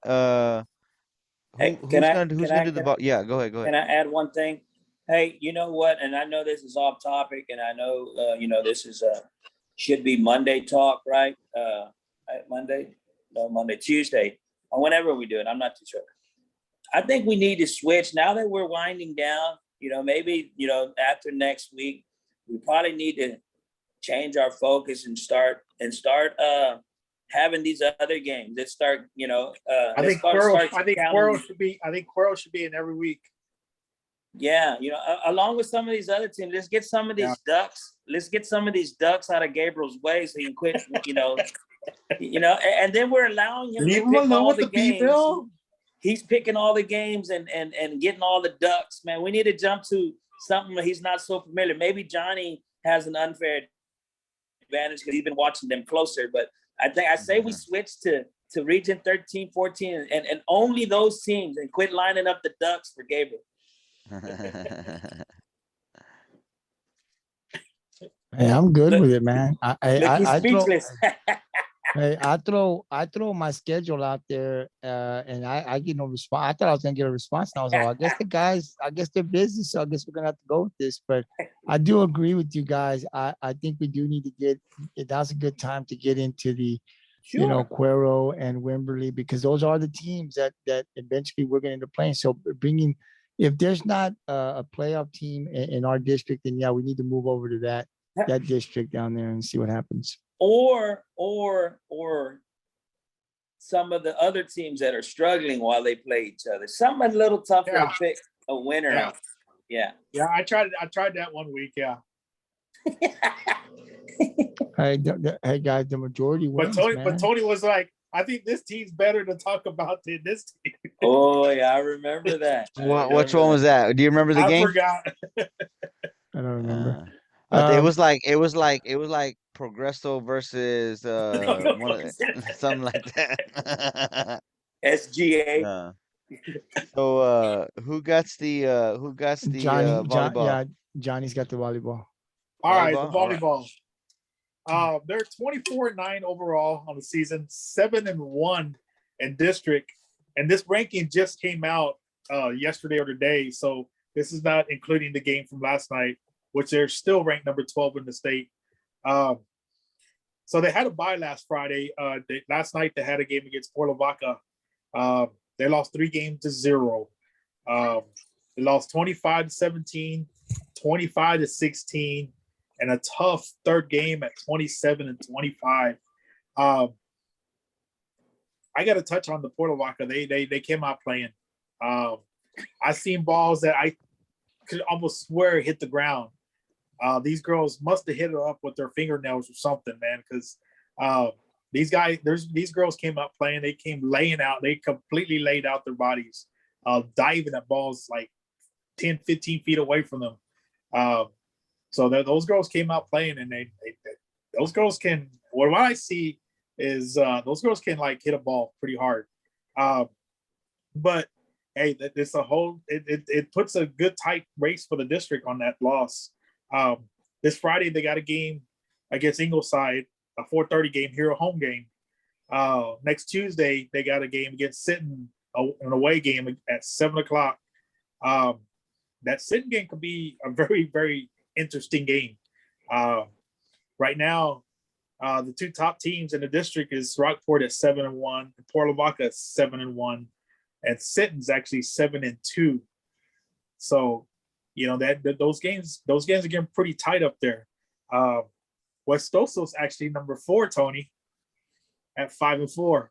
Hey, Who's gonna do the ball? Yeah, go ahead. can I add one thing? Hey, you know what? And I know this is off topic, and I know this is should be Monday talk, right? Tuesday, or whenever we do it. I'm not too sure. I think we need to switch now that we're winding down. Maybe after next week, we probably need to change our focus and start having these other games. Let's start. I think Quero should be in every week. Yeah, along with some of these other teams, let's get some of these ducks. Let's get some of these ducks out of Gabriel's way so he can quit. And then we're allowing him Leave to him pick alone all with the the games. B-bill. He's picking all the games and getting all the ducks. Man, we need to jump to something he's not so familiar. Maybe Johnny has an unfair advantage because he's been watching them closer. But I say we switch to Region 13, 14, and only those teams, and quit lining up the ducks for Gabriel. Hey, I'm good with it, man. He's I throw, speechless. hey, I throw my schedule out there, and I get no response. I thought I was gonna get a response, and I was like, well, I guess they're busy, so I guess we're gonna have to go with this. But I do agree with you guys. I think we do need to get. That's a good time to get into the, Quero and Wimberley, because those are the teams that eventually we're going to end up playing. So if there's not a playoff team in our district, then yeah, we need to move over to that district down there and see what happens. Or some of the other teams that are struggling while they play each other. Some a little tougher to pick a winner. Yeah. Yeah, I tried that one week. Yeah. Hey guys, the majority wins. But Tony was like, I think this team's better to talk about than this team. Oh yeah, I remember that. Which one was that? Do you remember the game? I forgot. I don't remember. It was like Progresso versus something like that. SGA. So who got the volleyball? Yeah, Johnny's got the volleyball. All right, the volleyball. They're 24-9 overall on the season, 7-1 in district, and this ranking just came out yesterday or today. So this is not including the game from last night, which they're still ranked number 12 in the state. So they had a bye last Friday. Last night they had a game against Port Lavaca. They lost 3-0. They lost 25-17, 25-16. And a tough third game at 27-25. I got to touch on the Port Lavaca. They came out playing. I seen balls that I could almost swear hit the ground. These girls must have hit it up with their fingernails or something, man. Because these girls came out playing. They came laying out. They completely laid out their bodies, diving at balls like 10, 15 feet away from them. So those girls came out playing, and those girls can. What I see is those girls can like hit a ball pretty hard. But hey, it's a whole. It puts a good tight race for the district on that loss. This Friday they got a game against Ingleside, a 4:30 game, hero home game. Next Tuesday they got a game against Sinton, an away game at 7:00. That Sinton game could be a very, very interesting game. Right now, the two top teams in the district is Rockport at 7-1, and Port Lavaca at 7-1, and Sinton's actually 7-2. So, those games are getting pretty tight up there. West Oso's actually number 4, Tony, at 5-4.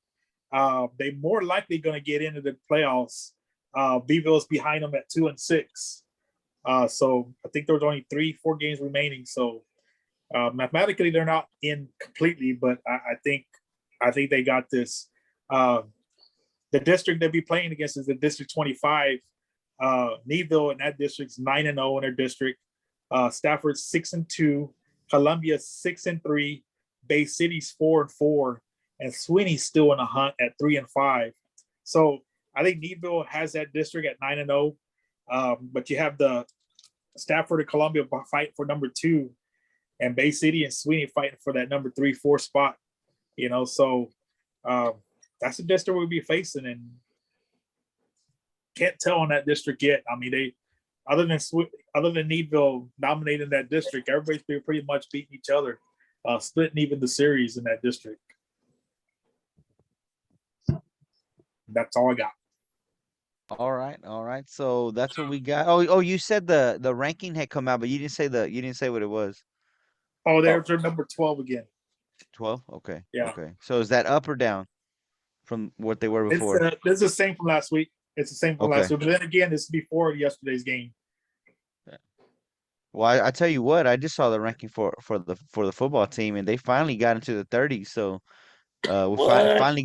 They more likely going to get into the playoffs. Beeville's behind them at 2-6. So I think there was only 3-4 games remaining. So Mathematically, they're not in completely, but I think they got this. The district they'll be playing against is the District 25. Needville in that district's 9-0 in their district. Stafford 6-2. Columbia 6-3. Bay City's 4-4, and Sweeney's still in the hunt at 3-5. So I think Needville has that district at 9-0. But you have the Stafford and Columbia fight for number 2, and Bay City and Sweeney fighting for that number 3-4 spot. So that's the district we'll be facing, and can't tell on that district yet. I mean, they other than Needville dominating that district, everybody's been pretty much beating each other, splitting even the series in that district. That's all I got. All right. So that's what we got. Oh, you said the ranking had come out, but you didn't say what it was. Oh, they're number 12 again. 12? Okay. Yeah. Okay. So is that up or down from what they were before? It's the same from last week. It's the same from last week. But then again, this is before yesterday's game. Well, I tell you what, I just saw the ranking for the football team, and they finally got into the 30s. So we finally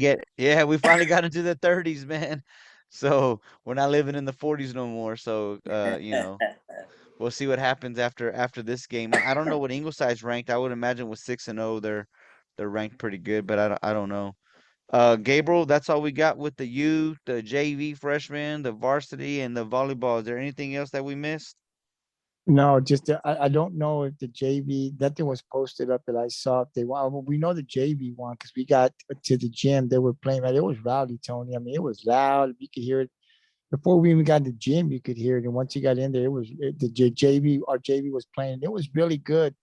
got into the 30s, man. So we're not living in the 40s no more. So we'll see what happens after this game. I don't know what Ingleside's ranked. I would imagine with 6-0, they're ranked pretty good, but I don't know. Gabriel, that's all we got with the U, the JV freshmen, the varsity, and the volleyball. Is there anything else that we missed? No, just I don't know if the JV, nothing was posted up that I saw. If they won, we know the JV won because we got to the gym. They were playing, man. It was rowdy, Tony. I mean, it was loud. You could hear it before we even got to the gym. You could hear it, and once you got in there, the JV. Our JV was playing. It was really good.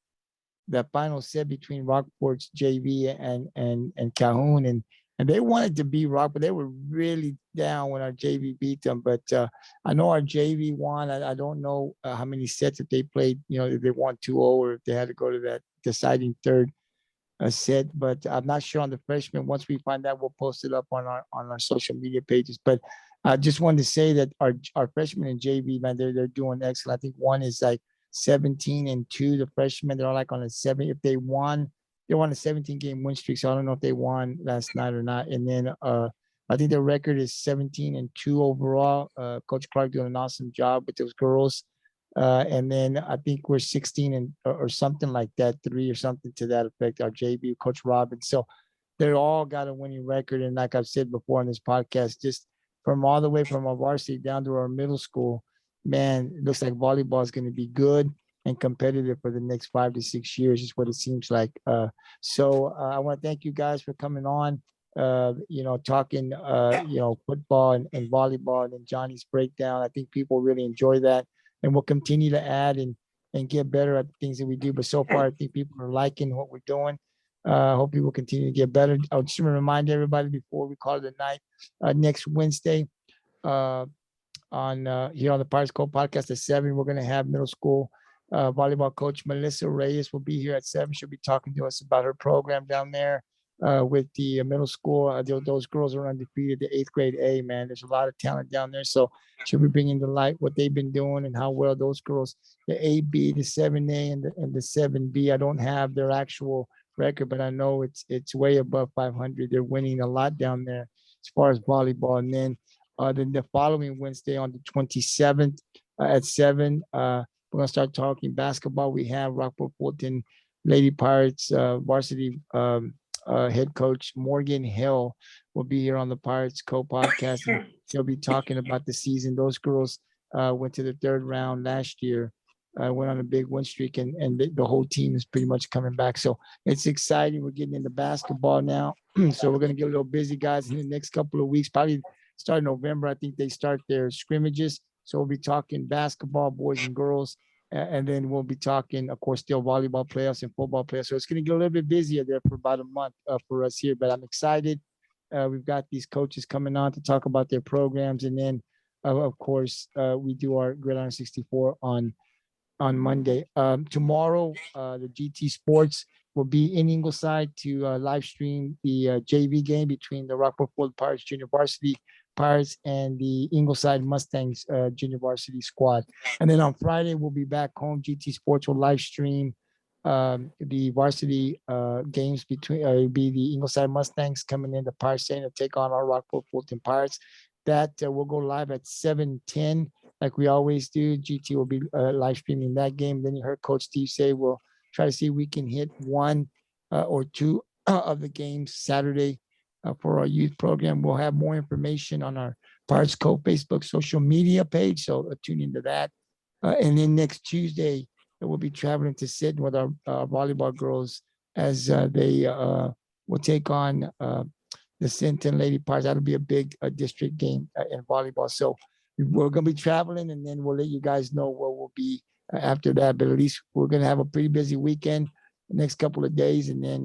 That final set between Rockport's JV and Calhoun, and they wanted to beat Rock, but they were really down when our JV beat them. But I know our JV won. I don't know how many sets that they played, if they won 2-0 or if they had to go to that deciding third set. But I'm not sure on the freshmen. Once we find out, we'll post it up on our social media pages. But I just wanted to say that our freshmen and JV, man, they're doing excellent. I think one is like 17-2. The freshmen, they're like on a 7. If they won, they're on a 17-game win streak. So I don't know if they won last night or not. And then I think their record is 17-2 overall. Coach Clark doing an awesome job with those girls. And then I think we're 16 or something like that, 3 or something to that effect. Our JV, Coach Robin. So they're all got a winning record. And like I've said before on this podcast, just from all the way from our varsity down to our middle school, man, it looks like volleyball is going to be good and competitive for the next 5 to 6 years is what it seems like. So I want to thank you guys for coming on, talking, football and volleyball and then Johnny's breakdown. I think people really enjoy that, and we'll continue to add and get better at the things that we do. But so far, I think people are liking what we're doing. Hope people continue to get better. I just want to remind everybody before we call it a night, next Wednesday, on here on the Pirates Cove Podcast at 7, we're going to have middle school volleyball coach Melissa Reyes will be here at 7. She'll be talking to us about her program down there with the middle school. Those girls are undefeated, the 8th grade A, man. There's a lot of talent down there. So she'll be bringing to light what they've been doing and how well those girls, the 8B, the 7A, and the 7B, I don't have their actual record, but I know it's way above 500. They're winning a lot down there as far as volleyball. And then the following Wednesday on the 27th at 7, we're going to start talking basketball. We have Rockport-Fulton Lady Pirates varsity head coach Morgan Hill will be here on the Pirates Cove Podcast. And he'll be talking about the season. Those girls went to the 3rd round last year, went on a big win streak, and the whole team is pretty much coming back. So it's exciting. We're getting into basketball now. So we're going to get a little busy, guys, in the next couple of weeks. Probably start November. I think they start their scrimmages. So we'll be talking basketball, boys and girls, and then we'll be talking, of course, still volleyball playoffs and football playoffs. So it's going to get a little bit busier there for about a month for us here, but I'm excited. We've got these coaches coming on to talk about their programs. And then, of course, we do our Gridiron 64 on Monday. Tomorrow, the GT Sports will be in Ingleside to live stream the JV game between the Rockport-Fulton Pirates Junior Varsity Pirates and the Ingleside Mustangs Junior Varsity squad. And then on Friday, we'll be back home. GT Sports will live stream the varsity games between it'll be the Ingleside Mustangs coming in the Pirates Stadium to take on our Rockport-Fulton Pirates. That will go live at 7:10, like we always do. GT will be live streaming that game. Then you heard Coach Steve say we'll try to see if we can hit one or two of the games Saturday for our youth program. We'll have more information on our Pirates Cove Facebook social media page, so tune into that. And then next Tuesday, we'll be traveling to Sydney with our volleyball girls as they will take on the Sinton Lady Pirates. That'll be a big district game in volleyball. So we're going to be traveling, and then we'll let you guys know where we'll be after that. But at least we're going to have a pretty busy weekend the next couple of days. And then,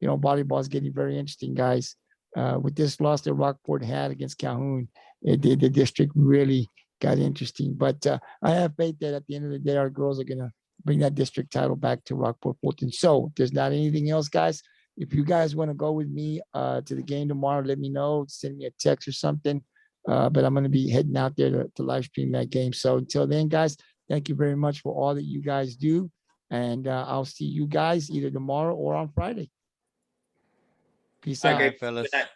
volleyball is getting very interesting, guys. With this loss that Rockport had against Calhoun, the district really got interesting. But I have faith that at the end of the day, our girls are going to bring that district title back to Rockport-Fulton. So if there's not anything else, guys, if you guys want to go with me to the game tomorrow, let me know. Send me a text or something. But I'm going to be heading out there to live stream that game. So until then, guys, thank you very much for all that you guys do. And I'll see you guys either tomorrow or on Friday. Peace out. All right, fellas. Good night.